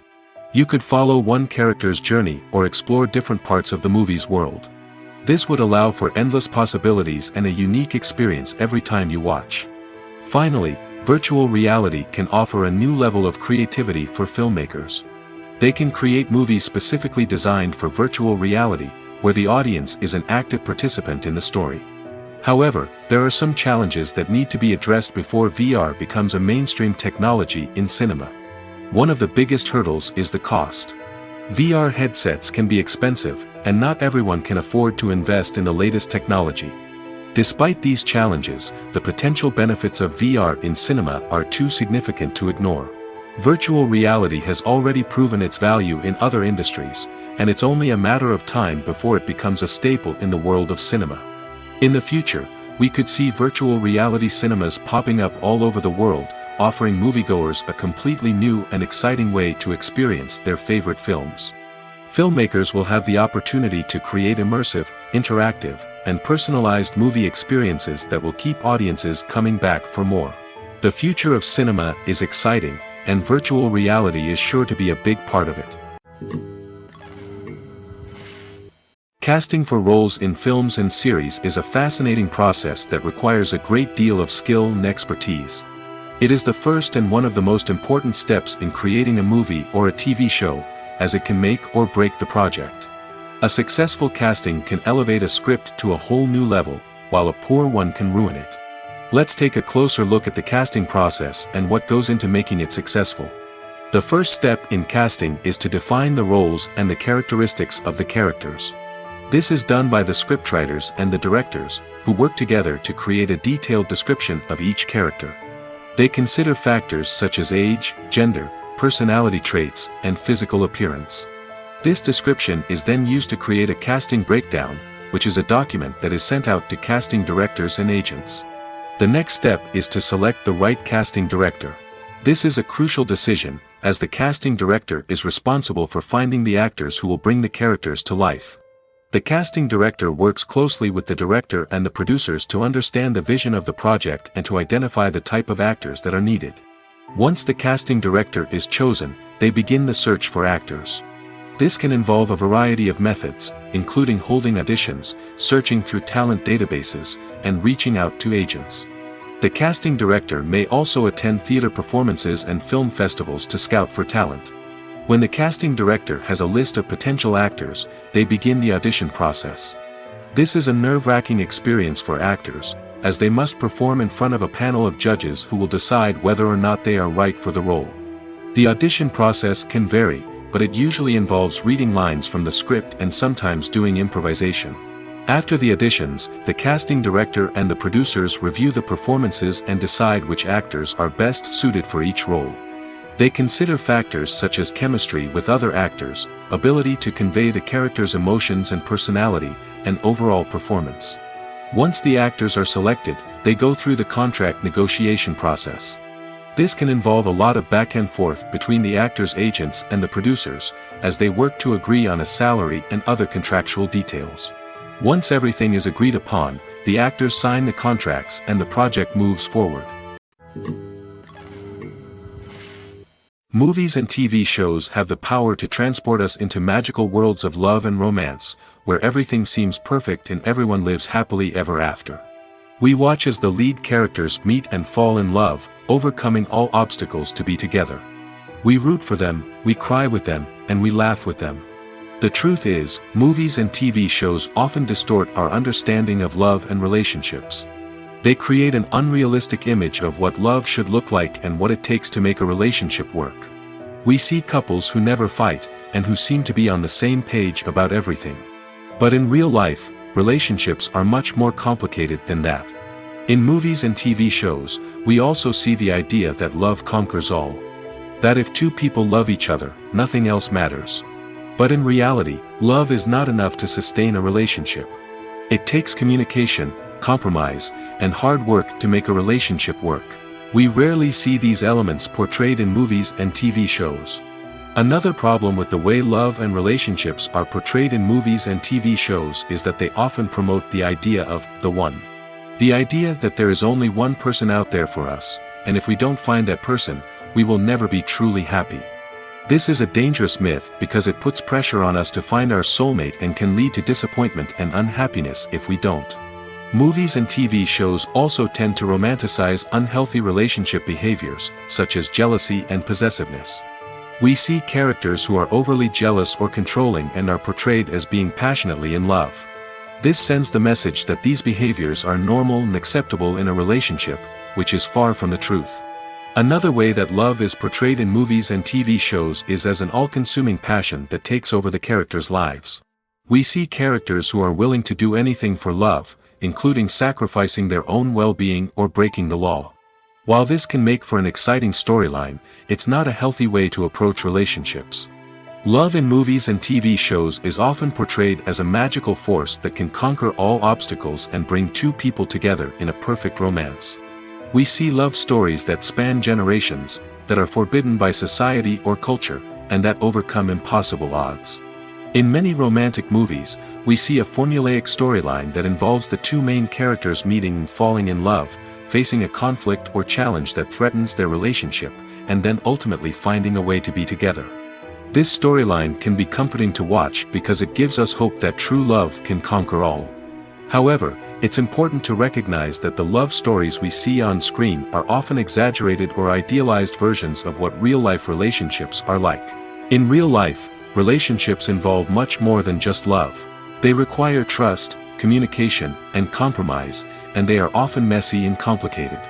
You could follow one character's journey or explore different parts of the movie's world. This would allow for endless possibilities and a unique experience every time you watch. Finally, virtual reality can offer a new level of creativity for filmmakers. They can create movies specifically designed for virtual reality, where the audience is an active participant in the story. However, there are some challenges that need to be addressed before VR becomes a mainstream technology in cinema. One of the biggest hurdles is the cost. VR headsets can be expensive, and not everyone can afford to invest in the latest technology. Despite these challenges, the potential benefits of VR in cinema are too significant to ignore. Virtual reality has already proven its value in other industries, and it's only a matter of time before it becomes a staple in the world of cinema. In the future, we could see virtual reality cinemas popping up all over the world, offering moviegoers a completely new and exciting way to experience their favorite films. Filmmakers will have the opportunity to create immersive, interactive, and personalized movie experiences that will keep audiences coming back for more. The future of cinema is exciting, and virtual reality is sure to be a big part of it. Casting for roles in films and series is a fascinating process that requires a great deal of skill and expertise. It is the first and one of the most important steps in creating a movie or a TV show, as it can make or break the project. A successful casting can elevate a script to a whole new level, while a poor one can ruin it. Let's take a closer look at the casting process and what goes into making it successful. The first step in casting is to define the roles and the characteristics of the characters. This is done by the scriptwriters and the directors, who work together to create a detailed description of each character. They consider factors such as age, gender, personality traits, and physical appearance. This description is then used to create a casting breakdown, which is a document that is sent out to casting directors and agents. The next step is to select the right casting director. This is a crucial decision, as the casting director is responsible for finding the actors who will bring the characters to life. The casting director works closely with the director and the producers to understand the vision of the project and to identify the type of actors that are needed. Once the casting director is chosen, they begin the search for actors. This can involve a variety of methods, including holding auditions, searching through talent databases, and reaching out to agents. The casting director may also attend theater performances and film festivals to scout for talent. When the casting director has a list of potential actors, they begin the audition process. This is a nerve-wracking experience for actors, as they must perform in front of a panel of judges who will decide whether or not they are right for the role. The audition process can vary, but it usually involves reading lines from the script and sometimes doing improvisation. After the auditions, the casting director and the producers review the performances and decide which actors are best suited for each role. They consider factors such as chemistry with other actors, ability to convey the character's emotions and personality, and overall performance. Once the actors are selected, they go through the contract negotiation process. This can involve a lot of back and forth between the actors' agents and the producers, as they work to agree on a salary and other contractual details. Once everything is agreed upon, the actors sign the contracts and the project moves forward. Movies and TV shows have the power to transport us into magical worlds of love and romance, where everything seems perfect and everyone lives happily ever after. We watch as the lead characters meet and fall in love, overcoming all obstacles to be together. We root for them, we cry with them, and we laugh with them. The truth is, movies and TV shows often distort our understanding of love and relationships. They create an unrealistic image of what love should look like and what it takes to make a relationship work. We see couples who never fight, and who seem to be on the same page about everything. But in real life, relationships are much more complicated than that. In movies and TV shows, we also see the idea that love conquers all. That if two people love each other, nothing else matters. But in reality, love is not enough to sustain a relationship. It takes communication, compromise, and hard work to make a relationship work. We rarely see these elements portrayed in movies and TV shows. Another problem with the way love and relationships are portrayed in movies and TV shows is that they often promote the idea of the one. The idea that there is only one person out there for us, and if we don't find that person, we will never be truly happy. This is a dangerous myth because it puts pressure on us to find our soulmate and can lead to disappointment and unhappiness if we don't. Movies and TV shows also tend to romanticize unhealthy relationship behaviors, such as jealousy and possessiveness. We see characters who are overly jealous or controlling and are portrayed as being passionately in love. This sends the message that these behaviors are normal and acceptable in a relationship, which is far from the truth. Another way that love is portrayed in movies and TV shows is as an all-consuming passion that takes over the characters' lives. We see characters who are willing to do anything for love, including sacrificing their own well-being or breaking the law. While this can make for an exciting storyline, it's not a healthy way to approach relationships. Love in movies and TV shows is often portrayed as a magical force that can conquer all obstacles and bring two people together in a perfect romance. We see love stories that span generations, that are forbidden by society or culture, and that overcome impossible odds. In many romantic movies, we see a formulaic storyline that involves the two main characters meeting and falling in love, facing a conflict or challenge that threatens their relationship, and then ultimately finding a way to be together. This storyline can be comforting to watch because it gives us hope that true love can conquer all. However, it's important to recognize that the love stories we see on screen are often exaggerated or idealized versions of what real-life relationships are like. In real life, relationships involve much more than just love. They require trust, communication, and compromise, and they are often messy and complicated.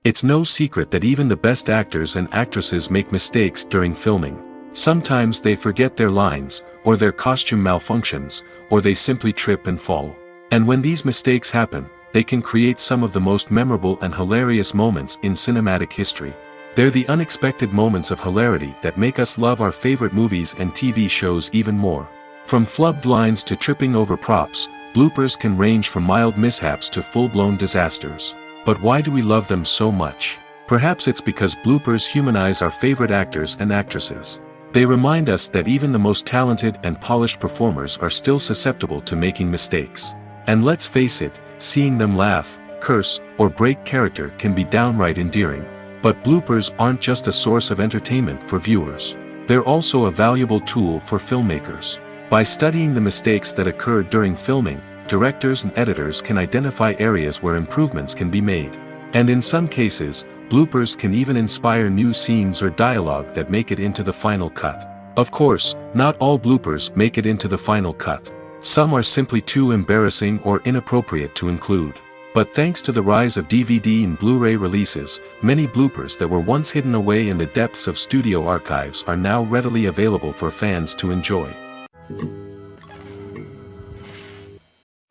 It's no secret that even the best actors and actresses make mistakes during filming. Sometimes they forget their lines, or their costume malfunctions, or they simply trip and fall. And when these mistakes happen, they can create some of the most memorable and hilarious moments in cinematic history. They're the unexpected moments of hilarity that make us love our favorite movies and TV shows even more. From flubbed lines to tripping over props, bloopers can range from mild mishaps to full-blown disasters. But why do we love them so much? Perhaps it's because bloopers humanize our favorite actors and actresses. They remind us that even the most talented and polished performers are still susceptible to making mistakes. And let's face it, seeing them laugh, curse, or break character can be downright endearing. But bloopers aren't just a source of entertainment for viewers. They're also a valuable tool for filmmakers. By studying the mistakes that occurred during filming, directors and editors can identify areas where improvements can be made. And in some cases, bloopers can even inspire new scenes or dialogue that make it into the final cut. Of course, not all bloopers make it into the final cut. Some are simply too embarrassing or inappropriate to include. But thanks to the rise of DVD and Blu-ray releases, many bloopers that were once hidden away in the depths of studio archives are now readily available for fans to enjoy.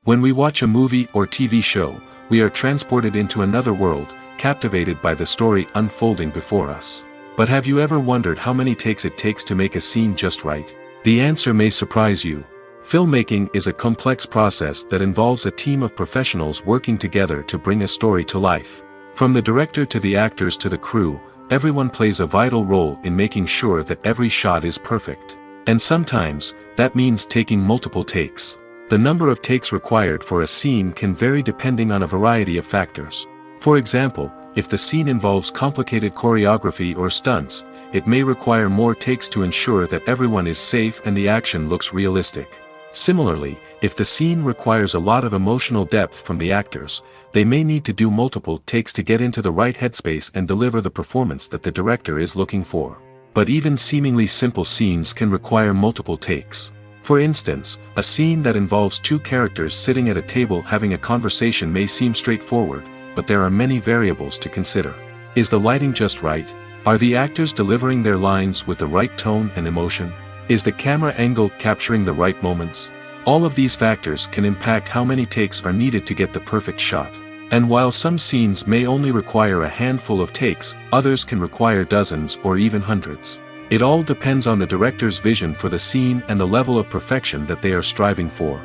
When we watch a movie or TV show, we are transported into another world, captivated by the story unfolding before us. But have you ever wondered how many takes it takes to make a scene just right? The answer may surprise you. Filmmaking is a complex process that involves a team of professionals working together to bring a story to life. From the director to the actors to the crew, everyone plays a vital role in making sure that every shot is perfect. And sometimes, that means taking multiple takes. The number of takes required for a scene can vary depending on a variety of factors. For example, if the scene involves complicated choreography or stunts, it may require more takes to ensure that everyone is safe and the action looks realistic. Similarly, if the scene requires a lot of emotional depth from the actors, they may need to do multiple takes to get into the right headspace and deliver the performance that the director is looking for. But even seemingly simple scenes can require multiple takes. For instance, a scene that involves two characters sitting at a table having a conversation may seem straightforward, but there are many variables to consider. Is the lighting just right? Are the actors delivering their lines with the right tone and emotion? Is the camera angle capturing the right moments? All of these factors can impact how many takes are needed to get the perfect shot. And while some scenes may only require a handful of takes, others can require dozens or even hundreds. It all depends on the director's vision for the scene and the level of perfection that they are striving for.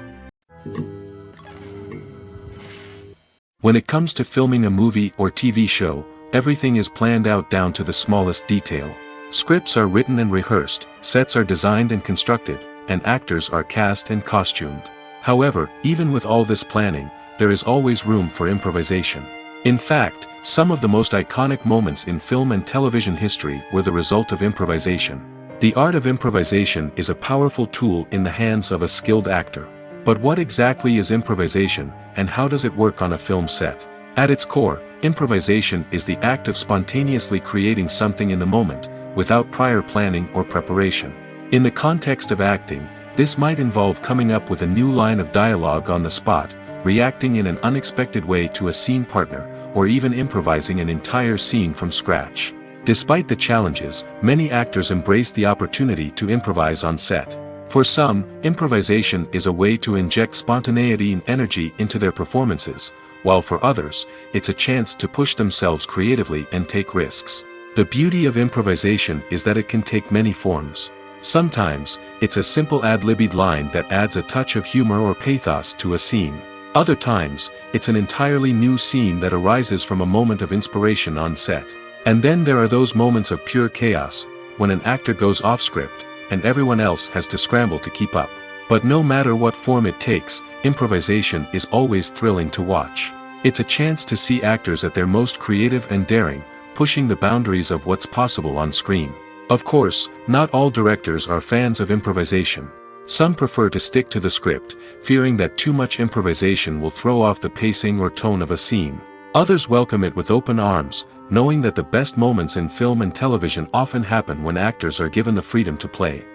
When it comes to filming a movie or TV show, everything is planned out down to the smallest detail. Scripts are written and rehearsed, sets are designed and constructed, and actors are cast and costumed. However, even with all this planning, there is always room for improvisation. In fact, some of the most iconic moments in film and television history were the result of improvisation. The art of improvisation is a powerful tool in the hands of a skilled actor. But what exactly is improvisation, and how does it work on a film set? At its core, improvisation is the act of spontaneously creating something in the moment, without prior planning or preparation. In the context of acting, this might involve coming up with a new line of dialogue on the spot, reacting in an unexpected way to a scene partner, or even improvising an entire scene from scratch. Despite the challenges, many actors embrace the opportunity to improvise on set. For some, improvisation is a way to inject spontaneity and energy into their performances, while for others, it's a chance to push themselves creatively and take risks. The beauty of improvisation is that it can take many forms. Sometimes, it's a simple ad-libbed line that adds a touch of humor or pathos to a scene. Other times, it's an entirely new scene that arises from a moment of inspiration on set. And then there are those moments of pure chaos, when an actor goes off script, and everyone else has to scramble to keep up. But no matter what form it takes, improvisation is always thrilling to watch. It's a chance to see actors at their most creative and daring, pushing the boundaries of what's possible on screen. Of course, not all directors are fans of improvisation. Some prefer to stick to the script, fearing that too much improvisation will throw off the pacing or tone of a scene. Others welcome it with open arms, knowing that the best moments in film and television often happen when actors are given the freedom to play.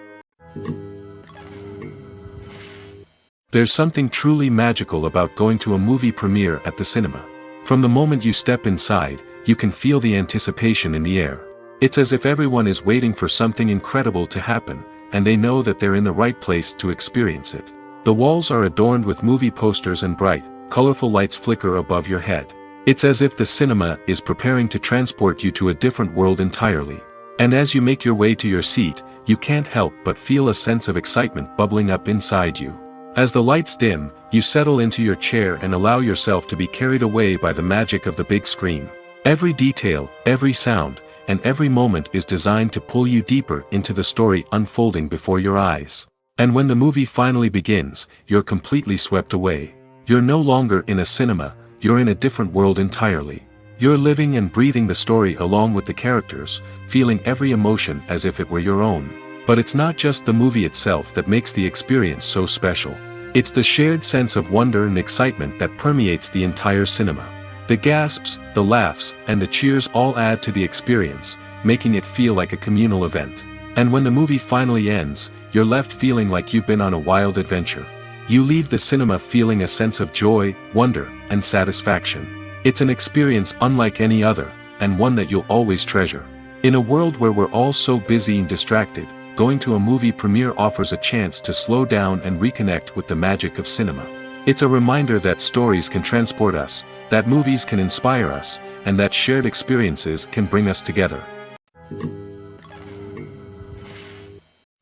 There's something truly magical about going to a movie premiere at the cinema. From the moment you step inside, you can feel the anticipation in the air. It's as if everyone is waiting for something incredible to happen, and they know that they're in the right place to experience it. The walls are adorned with movie posters and bright, colorful lights flicker above your head. It's as if the cinema is preparing to transport you to a different world entirely. And as you make your way to your seat, you can't help but feel a sense of excitement bubbling up inside you. As the lights dim, you settle into your chair and allow yourself to be carried away by the magic of the big screen. Every detail, every sound, and every moment is designed to pull you deeper into the story unfolding before your eyes. And when the movie finally begins, you're completely swept away. You're no longer in a cinema, you're in a different world entirely. You're living and breathing the story along with the characters, feeling every emotion as if it were your own. But it's not just the movie itself that makes the experience so special. It's the shared sense of wonder and excitement that permeates the entire cinema. The gasps, the laughs, and the cheers all add to the experience, making it feel like a communal event. And when the movie finally ends, you're left feeling like you've been on a wild adventure. You leave the cinema feeling a sense of joy, wonder, and satisfaction. It's an experience unlike any other, and one that you'll always treasure. In a world where we're all so busy and distracted, going to a movie premiere offers a chance to slow down and reconnect with the magic of cinema. It's a reminder that stories can transport us, that movies can inspire us, and that shared experiences can bring us together.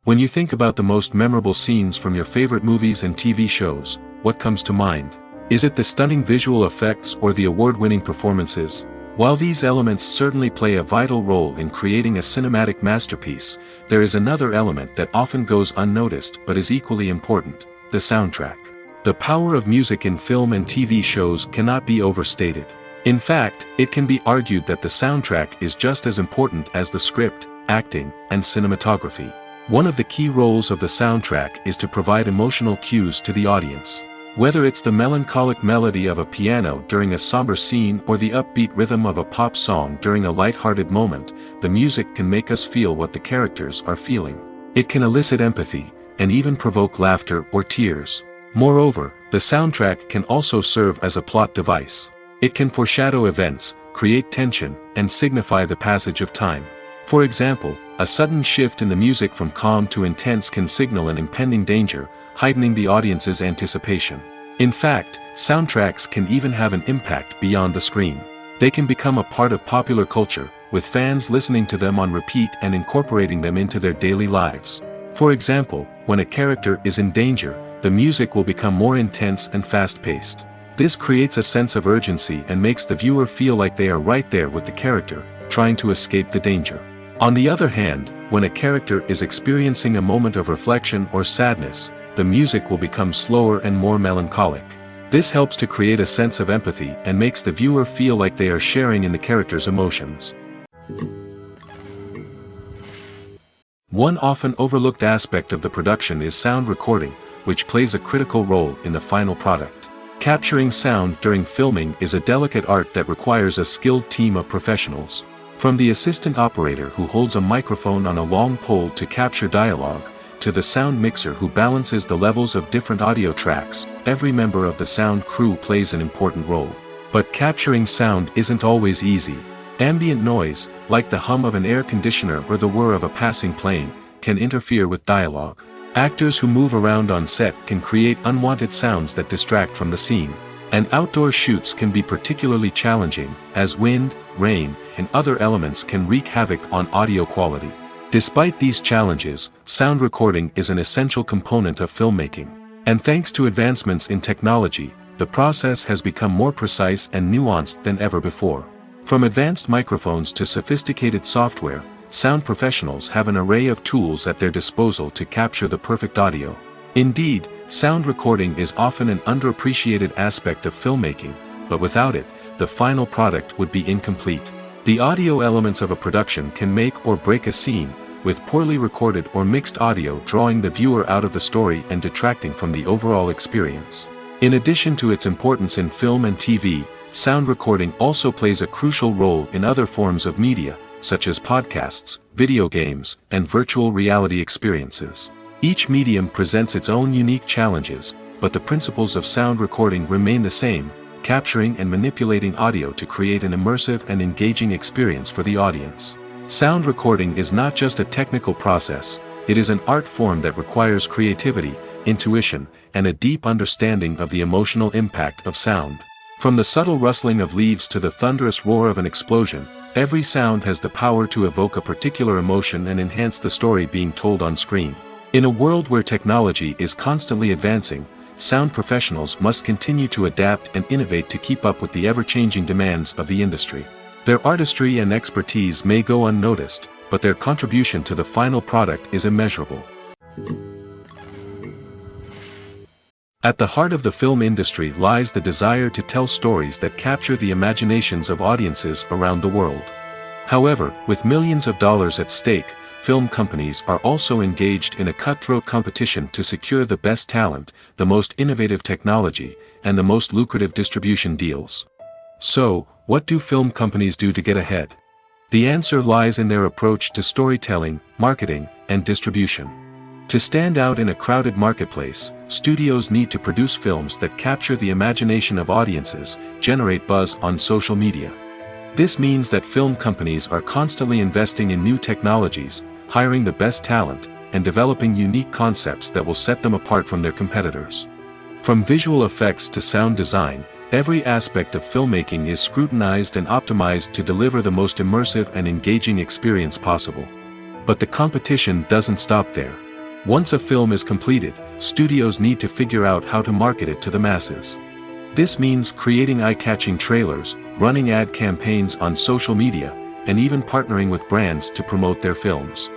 When you think about the most memorable scenes from your favorite movies and TV shows, what comes to mind? Is it the stunning visual effects or the award-winning performances? While these elements certainly play a vital role in creating a cinematic masterpiece, there is another element that often goes unnoticed but is equally important: the soundtrack. The power of music in film and TV shows cannot be overstated. In fact, it can be argued that the soundtrack is just as important as the script, acting, and cinematography. One of the key roles of the soundtrack is to provide emotional cues to the audience. Whether it's the melancholic melody of a piano during a somber scene or the upbeat rhythm of a pop song during a light-hearted moment, the music can make us feel what the characters are feeling. It can elicit empathy, and even provoke laughter or tears. Moreover, the soundtrack can also serve as a plot device. It can foreshadow events, create tension, and signify the passage of time. For example, a sudden shift in the music from calm to intense can signal an impending danger, heightening the audience's anticipation. In fact, soundtracks can even have an impact beyond the screen. They can become a part of popular culture, with fans listening to them on repeat and incorporating them into their daily lives. For example, when a character is in danger, the music will become more intense and fast-paced. This creates a sense of urgency and makes the viewer feel like they are right there with the character, trying to escape the danger. On the other hand, when a character is experiencing a moment of reflection or sadness, the music will become slower and more melancholic. This helps to create a sense of empathy and makes the viewer feel like they are sharing in the character's emotions. One often overlooked aspect of the production is sound recording, which plays a critical role in the final product. Capturing sound during filming is a delicate art that requires a skilled team of professionals. From the assistant operator who holds a microphone on a long pole to capture dialogue, to the sound mixer who balances the levels of different audio tracks, every member of the sound crew plays an important role. But capturing sound isn't always easy. Ambient noise, like the hum of an air conditioner or the whir of a passing plane, can interfere with dialogue. Actors who move around on set can create unwanted sounds that distract from the scene. And outdoor shoots can be particularly challenging, as wind, rain, and other elements can wreak havoc on audio quality. Despite these challenges, sound recording is an essential component of filmmaking. And thanks to advancements in technology, the process has become more precise and nuanced than ever before. From advanced microphones to sophisticated software, sound professionals have an array of tools at their disposal to capture the perfect audio. Indeed, sound recording is often an underappreciated aspect of filmmaking, but without it, the final product would be incomplete. The audio elements of a production can make or break a scene, with poorly recorded or mixed audio drawing the viewer out of the story and detracting from the overall experience. In addition to its importance in film and TV, sound recording also plays a crucial role in other forms of media, such as podcasts, video games, and virtual reality experiences. Each medium presents its own unique challenges, but the principles of sound recording remain the same: capturing and manipulating audio to create an immersive and engaging experience for the audience. Sound recording is not just a technical process, it is an art form that requires creativity, intuition, and a deep understanding of the emotional impact of sound. From the subtle rustling of leaves to the thunderous roar of an explosion, every sound has the power to evoke a particular emotion and enhance the story being told on screen. In a world where technology is constantly advancing, sound professionals must continue to adapt and innovate to keep up with the ever-changing demands of the industry. Their artistry and expertise may go unnoticed, but their contribution to the final product is immeasurable. At the heart of the film industry lies the desire to tell stories that capture the imaginations of audiences around the world. However, with millions of dollars at stake, film companies are also engaged in a cutthroat competition to secure the best talent, the most innovative technology, and the most lucrative distribution deals. So, what do film companies do to get ahead? The answer lies in their approach to storytelling, marketing, and distribution. To stand out in a crowded marketplace, studios need to produce films that capture the imagination of audiences, generate buzz on social media. This means that film companies are constantly investing in new technologies, hiring the best talent, and developing unique concepts that will set them apart from their competitors. From visual effects to sound design, every aspect of filmmaking is scrutinized and optimized to deliver the most immersive and engaging experience possible. But the competition doesn't stop there. Once a film is completed, studios need to figure out how to market it to the masses. This means creating eye-catching trailers, running ad campaigns on social media, and even partnering with brands to promote their films.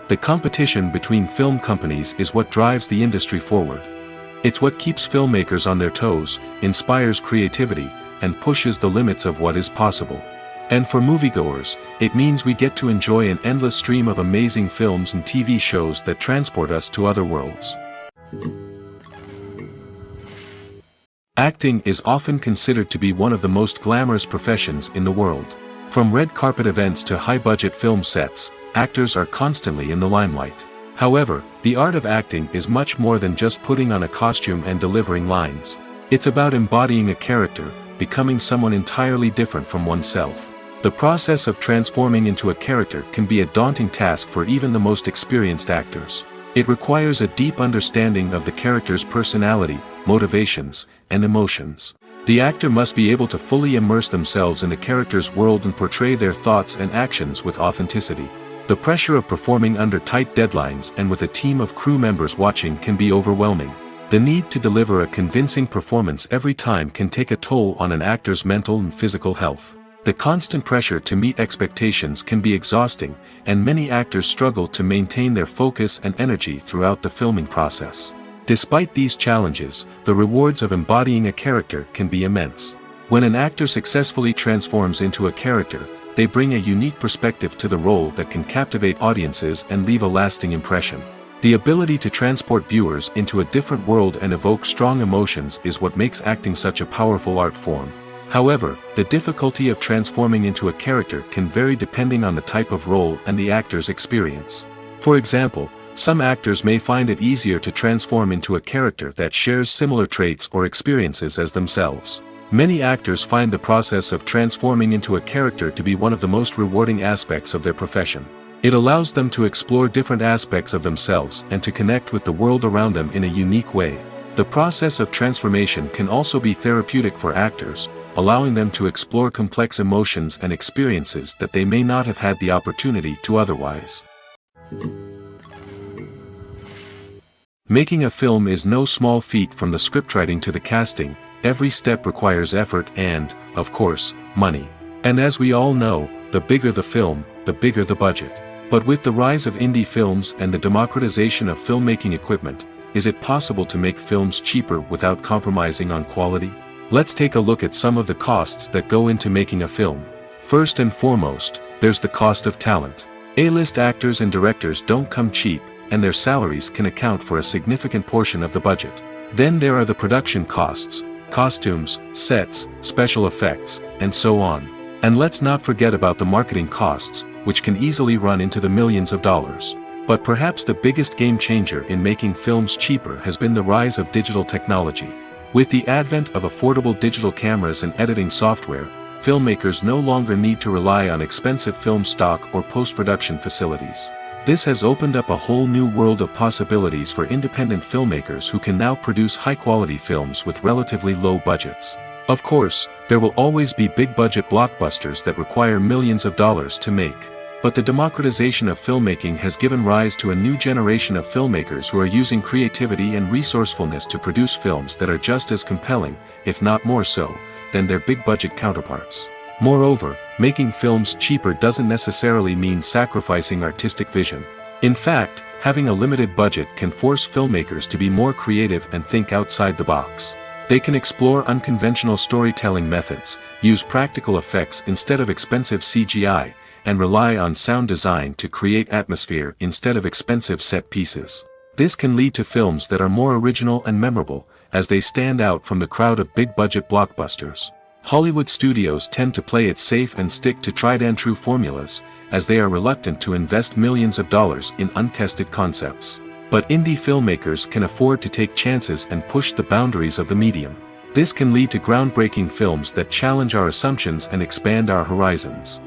The competition between film companies is what drives the industry forward. It's what keeps filmmakers on their toes, inspires creativity, and pushes the limits of what is possible. And for moviegoers, it means we get to enjoy an endless stream of amazing films and TV shows that transport us to other worlds. Acting is often considered to be one of the most glamorous professions in the world. From red carpet events to high-budget film sets, actors are constantly in the limelight. However, the art of acting is much more than just putting on a costume and delivering lines. It's about embodying a character, becoming someone entirely different from oneself. The process of transforming into a character can be a daunting task for even the most experienced actors. It requires a deep understanding of the character's personality, motivations, and emotions. The actor must be able to fully immerse themselves in the character's world and portray their thoughts and actions with authenticity. The pressure of performing under tight deadlines and with a team of crew members watching can be overwhelming. The need to deliver a convincing performance every time can take a toll on an actor's mental and physical health. The constant pressure to meet expectations can be exhausting, and many actors struggle to maintain their focus and energy throughout the filming process. Despite these challenges, the rewards of embodying a character can be immense. When an actor successfully transforms into a character, they bring a unique perspective to the role that can captivate audiences and leave a lasting impression. The ability to transport viewers into a different world and evoke strong emotions is what makes acting such a powerful art form. However, the difficulty of transforming into a character can vary depending on the type of role and the actor's experience. For example, some actors may find it easier to transform into a character that shares similar traits or experiences as themselves. Many actors find the process of transforming into a character to be one of the most rewarding aspects of their profession. It allows them to explore different aspects of themselves and to connect with the world around them in a unique way. The process of transformation can also be therapeutic for actors, allowing them to explore complex emotions and experiences that they may not have had the opportunity to otherwise. Making a film is no small feat. From the scriptwriting to the casting, every step requires effort and, of course, money. And as we all know, the bigger the film, the bigger the budget. But with the rise of indie films and the democratization of filmmaking equipment, is it possible to make films cheaper without compromising on quality? Let's take a look at some of the costs that go into making a film. First and foremost, there's the cost of talent. A-list actors and directors don't come cheap, and their salaries can account for a significant portion of the budget. Then there are the production costs, costumes, sets, special effects, and so on. And let's not forget about the marketing costs, which can easily run into the millions of dollars. But perhaps the biggest game changer in making films cheaper has been the rise of digital technology. With the advent of affordable digital cameras and editing software, filmmakers no longer need to rely on expensive film stock or post-production facilities. This has opened up a whole new world of possibilities for independent filmmakers who can now produce high-quality films with relatively low budgets. Of course, there will always be big-budget blockbusters that require millions of dollars to make. But the democratization of filmmaking has given rise to a new generation of filmmakers who are using creativity and resourcefulness to produce films that are just as compelling, if not more so, than their big-budget counterparts. Moreover, making films cheaper doesn't necessarily mean sacrificing artistic vision. In fact, having a limited budget can force filmmakers to be more creative and think outside the box. They can explore unconventional storytelling methods, use practical effects instead of expensive CGI, and rely on sound design to create atmosphere instead of expensive set pieces. This can lead to films that are more original and memorable, as they stand out from the crowd of big-budget blockbusters. Hollywood studios tend to play it safe and stick to tried-and-true formulas, as they are reluctant to invest millions of dollars in untested concepts. But indie filmmakers can afford to take chances and push the boundaries of the medium. This can lead to groundbreaking films that challenge our assumptions and expand our horizons.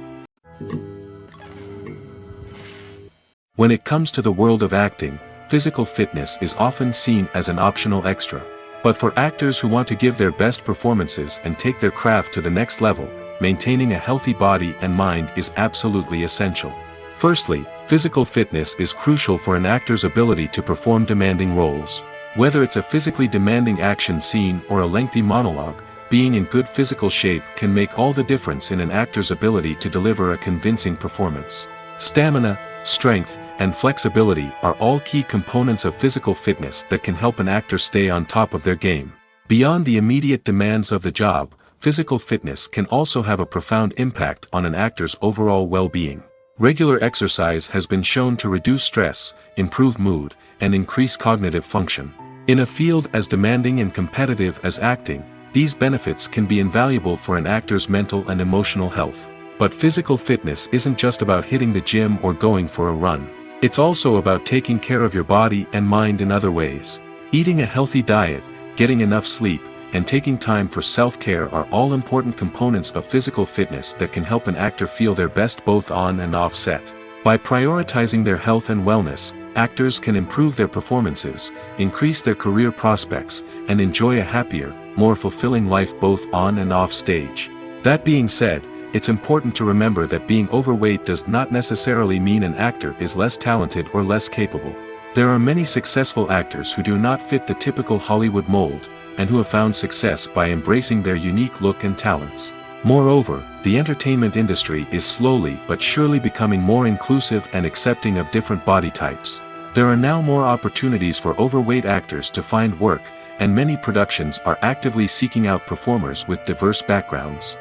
When it comes to the world of acting, physical fitness is often seen as an optional extra. But for actors who want to give their best performances and take their craft to the next level, maintaining a healthy body and mind is absolutely essential. Firstly, physical fitness is crucial for an actor's ability to perform demanding roles. Whether it's a physically demanding action scene or a lengthy monologue, being in good physical shape can make all the difference in an actor's ability to deliver a convincing performance. Stamina, strength, and flexibility are all key components of physical fitness that can help an actor stay on top of their game. Beyond the immediate demands of the job, physical fitness can also have a profound impact on an actor's overall well-being. Regular exercise has been shown to reduce stress, improve mood, and increase cognitive function. In a field as demanding and competitive as acting, these benefits can be invaluable for an actor's mental and emotional health. But physical fitness isn't just about hitting the gym or going for a run. It's also about taking care of your body and mind in other ways. Eating a healthy diet, getting enough sleep, and taking time for self-care are all important components of physical fitness that can help an actor feel their best both on and off set. By prioritizing their health and wellness, actors can improve their performances, increase their career prospects, and enjoy a happier, more fulfilling life both on and off stage. That being said, it's important to remember that being overweight does not necessarily mean an actor is less talented or less capable. There are many successful actors who do not fit the typical Hollywood mold, and who have found success by embracing their unique look and talents. Moreover, the entertainment industry is slowly but surely becoming more inclusive and accepting of different body types. There are now more opportunities for overweight actors to find work, and many productions are actively seeking out performers with diverse backgrounds.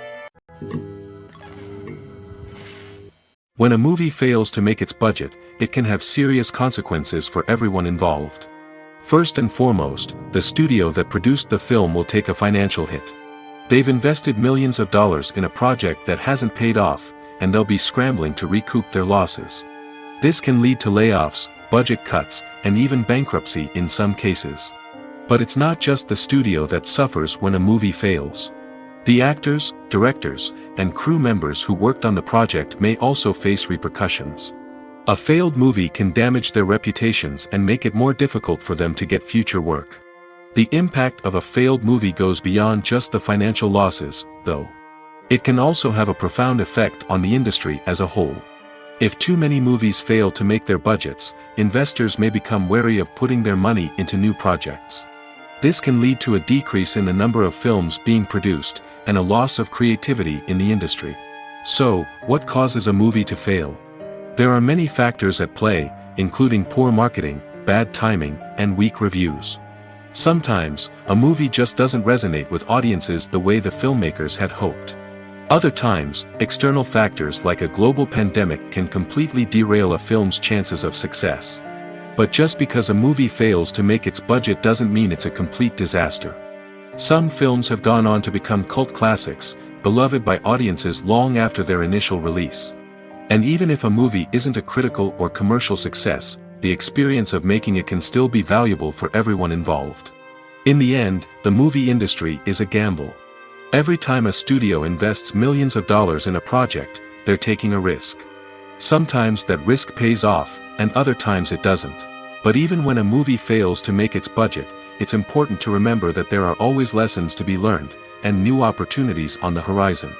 When a movie fails to make its budget, it can have serious consequences for everyone involved. First and foremost, the studio that produced the film will take a financial hit. They've invested millions of dollars in a project that hasn't paid off, and they'll be scrambling to recoup their losses. This can lead to layoffs, budget cuts, and even bankruptcy in some cases. But it's not just the studio that suffers when a movie fails. The actors, directors, and crew members who worked on the project may also face repercussions. A failed movie can damage their reputations and make it more difficult for them to get future work. The impact of a failed movie goes beyond just the financial losses, though. It can also have a profound effect on the industry as a whole. If too many movies fail to make their budgets, investors may become wary of putting their money into new projects. This can lead to a decrease in the number of films being produced, and a loss of creativity in the industry. So, what causes a movie to fail? There are many factors at play, including poor marketing, bad timing, and weak reviews. Sometimes, a movie just doesn't resonate with audiences the way the filmmakers had hoped. Other times, external factors like a global pandemic can completely derail a film's chances of success. But just because a movie fails to make its budget doesn't mean it's a complete disaster. Some films have gone on to become cult classics, beloved by audiences long after their initial release. And even if a movie isn't a critical or commercial success, the experience of making it can still be valuable for everyone involved. In the end, the movie industry is a gamble. Every time a studio invests millions of dollars in a project, they're taking a risk. Sometimes that risk pays off, and other times it doesn't. But even when a movie fails to make its budget, it's important to remember that there are always lessons to be learned, and new opportunities on the horizon.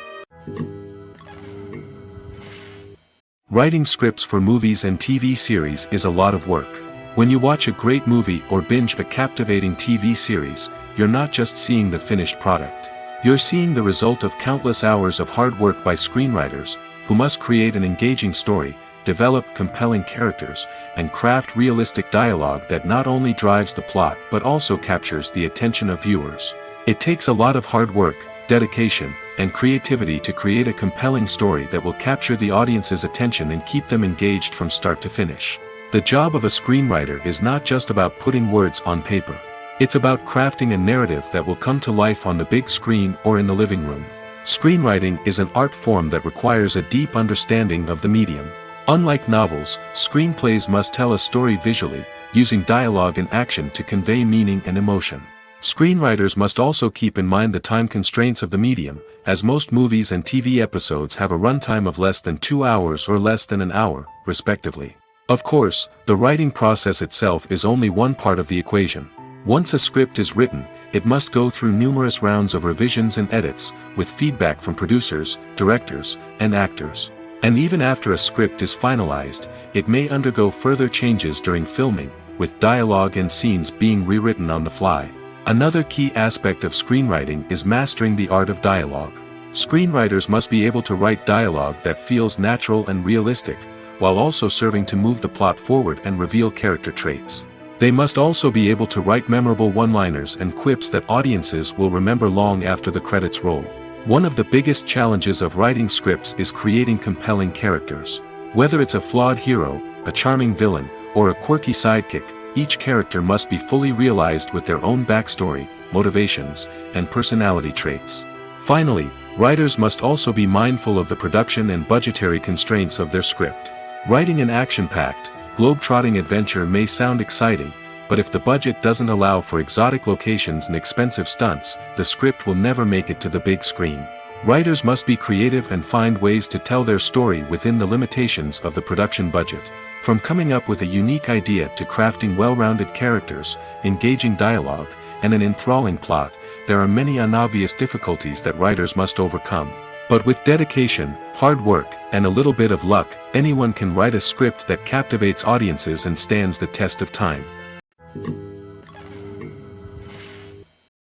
Writing scripts for movies and TV series is a lot of work. When you watch a great movie or binge a captivating TV series, you're not just seeing the finished product. You're seeing the result of countless hours of hard work by screenwriters, who must create an engaging story, develop compelling characters, and craft realistic dialogue that not only drives the plot but also captures the attention of viewers. It takes a lot of hard work, dedication, and creativity to create a compelling story that will capture the audience's attention and keep them engaged from start to finish. The job of a screenwriter is not just about putting words on paper. It's about crafting a narrative that will come to life on the big screen or in the living room. Screenwriting is an art form that requires a deep understanding of the medium. Unlike novels, screenplays must tell a story visually, using dialogue and action to convey meaning and emotion. Screenwriters must also keep in mind the time constraints of the medium, as most movies and TV episodes have a runtime of less than 2 hours or less than an hour, respectively. Of course, the writing process itself is only one part of the equation. Once a script is written, it must go through numerous rounds of revisions and edits, with feedback from producers, directors, and actors. And even after a script is finalized, it may undergo further changes during filming, with dialogue and scenes being rewritten on the fly. Another key aspect of screenwriting is mastering the art of dialogue. Screenwriters must be able to write dialogue that feels natural and realistic, while also serving to move the plot forward and reveal character traits. They must also be able to write memorable one-liners and quips that audiences will remember long after the credits roll. One of the biggest challenges of writing scripts is creating compelling characters. Whether it's a flawed hero, a charming villain, or a quirky sidekick, each character must be fully realized with their own backstory, motivations, and personality traits. Finally, writers must also be mindful of the production and budgetary constraints of their script. Writing an action-packed, globe-trotting adventure may sound exciting, but if the budget doesn't allow for exotic locations and expensive stunts, the script will never make it to the big screen. Writers must be creative and find ways to tell their story within the limitations of the production budget. From coming up with a unique idea to crafting well-rounded characters, engaging dialogue, and an enthralling plot, there are many unobvious difficulties that writers must overcome. But with dedication, hard work, and a little bit of luck, anyone can write a script that captivates audiences and stands the test of time.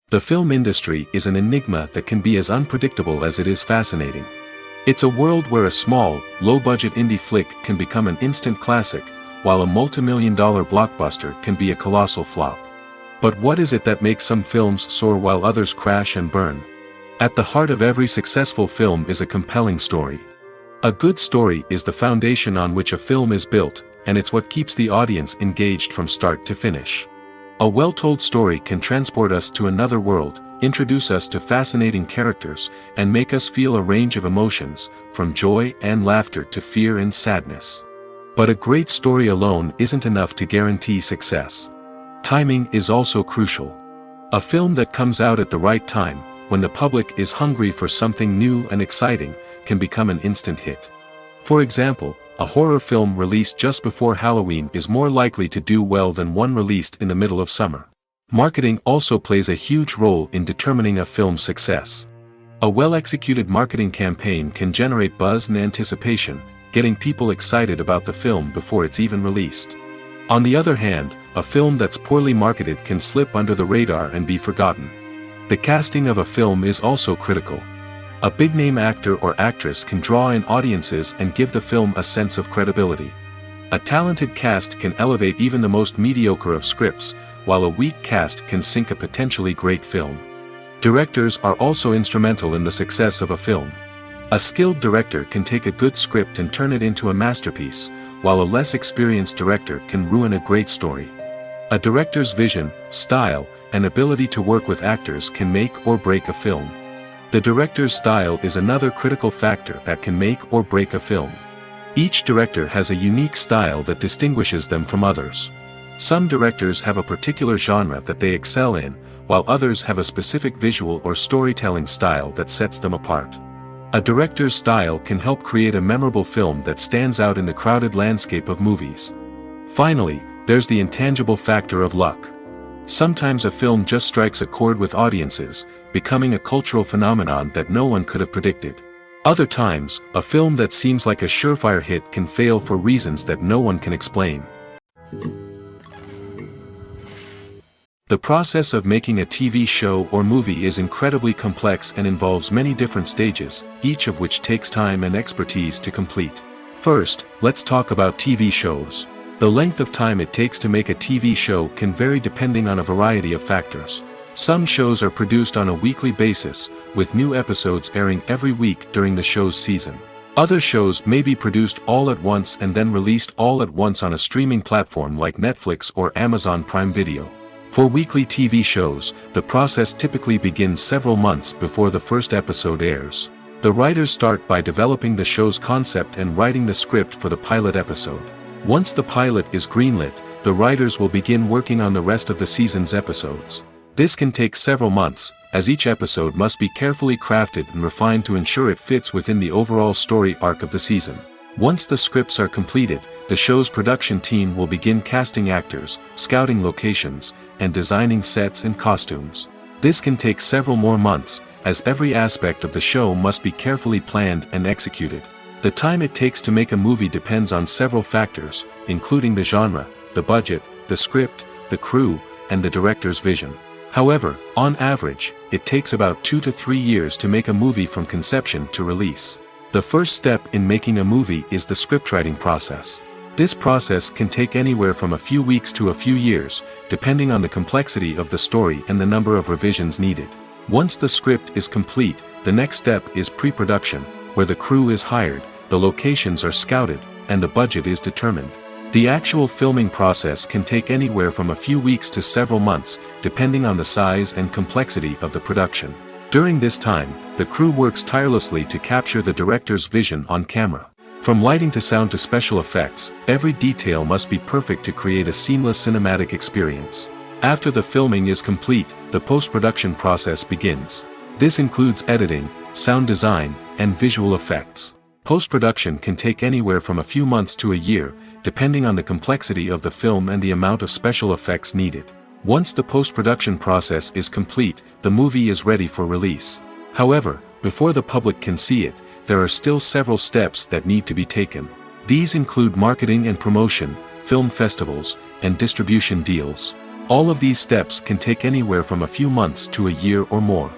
The film industry is an enigma that can be as unpredictable as it is fascinating. It's a world where a small, low-budget indie flick can become an instant classic, while a multi-million-dollar blockbuster can be a colossal flop. But what is it that makes some films soar while others crash and burn? At the heart of every successful film is a compelling story. A good story is the foundation on which a film is built, and it's what keeps the audience engaged from start to finish. A well-told story can transport us to another world, introduce us to fascinating characters, and make us feel a range of emotions, from joy and laughter to fear and sadness. But a great story alone isn't enough to guarantee success. Timing is also crucial. A film that comes out at the right time, when the public is hungry for something new and exciting, can become an instant hit. For example, a horror film released just before Halloween is more likely to do well than one released in the middle of summer. Marketing also plays a huge role in determining a film's success. A well-executed marketing campaign can generate buzz and anticipation, getting people excited about the film before it's even released. On the other hand, a film that's poorly marketed can slip under the radar and be forgotten. The casting of a film is also critical. A big-name actor or actress can draw in audiences and give the film a sense of credibility. A talented cast can elevate even the most mediocre of scripts, while a weak cast can sink a potentially great film. Directors are also instrumental in the success of a film. A skilled director can take a good script and turn it into a masterpiece, while a less experienced director can ruin a great story. A director's vision, style, and ability to work with actors can make or break a film. The director's style is another critical factor that can make or break a film. Each director has a unique style that distinguishes them from others. Some directors have a particular genre that they excel in, while others have a specific visual or storytelling style that sets them apart. A director's style can help create a memorable film that stands out in the crowded landscape of movies. Finally, there's the intangible factor of luck. Sometimes a film just strikes a chord with audiences, becoming a cultural phenomenon that no one could have predicted. Other times, a film that seems like a surefire hit can fail for reasons that no one can explain. The process of making a TV show or movie is incredibly complex and involves many different stages, each of which takes time and expertise to complete. First, let's talk about TV shows. The length of time it takes to make a TV show can vary depending on a variety of factors. Some shows are produced on a weekly basis, with new episodes airing every week during the show's season. Other shows may be produced all at once and then released all at once on a streaming platform like Netflix or Amazon Prime Video. For weekly TV shows, the process typically begins several months before the first episode airs. The writers start by developing the show's concept and writing the script for the pilot episode. Once the pilot is greenlit, the writers will begin working on the rest of the season's episodes. This can take several months, as each episode must be carefully crafted and refined to ensure it fits within the overall story arc of the season. Once the scripts are completed, the show's production team will begin casting actors, scouting locations, and designing sets and costumes. This can take several more months, as every aspect of the show must be carefully planned and executed. The time it takes to make a movie depends on several factors, including the genre, the budget, the script, the crew, and the director's vision. However, on average, it takes about 2 to 3 years to make a movie from conception to release. The first step in making a movie is the scriptwriting process. This process can take anywhere from a few weeks to a few years, depending on the complexity of the story and the number of revisions needed. Once the script is complete, the next step is pre-production, where the crew is hired, the locations are scouted, and the budget is determined. The actual filming process can take anywhere from a few weeks to several months, depending on the size and complexity of the production. During this time, the crew works tirelessly to capture the director's vision on camera. From lighting to sound to special effects, every detail must be perfect to create a seamless cinematic experience. After the filming is complete, the post-production process begins. This includes editing, sound design, and visual effects. Post-production can take anywhere from a few months to a year, depending on the complexity of the film and the amount of special effects needed. Once the post-production process is complete, the movie is ready for release. However, before the public can see it, there are still several steps that need to be taken. These include marketing and promotion, film festivals, and distribution deals. All of these steps can take anywhere from a few months to a year or more.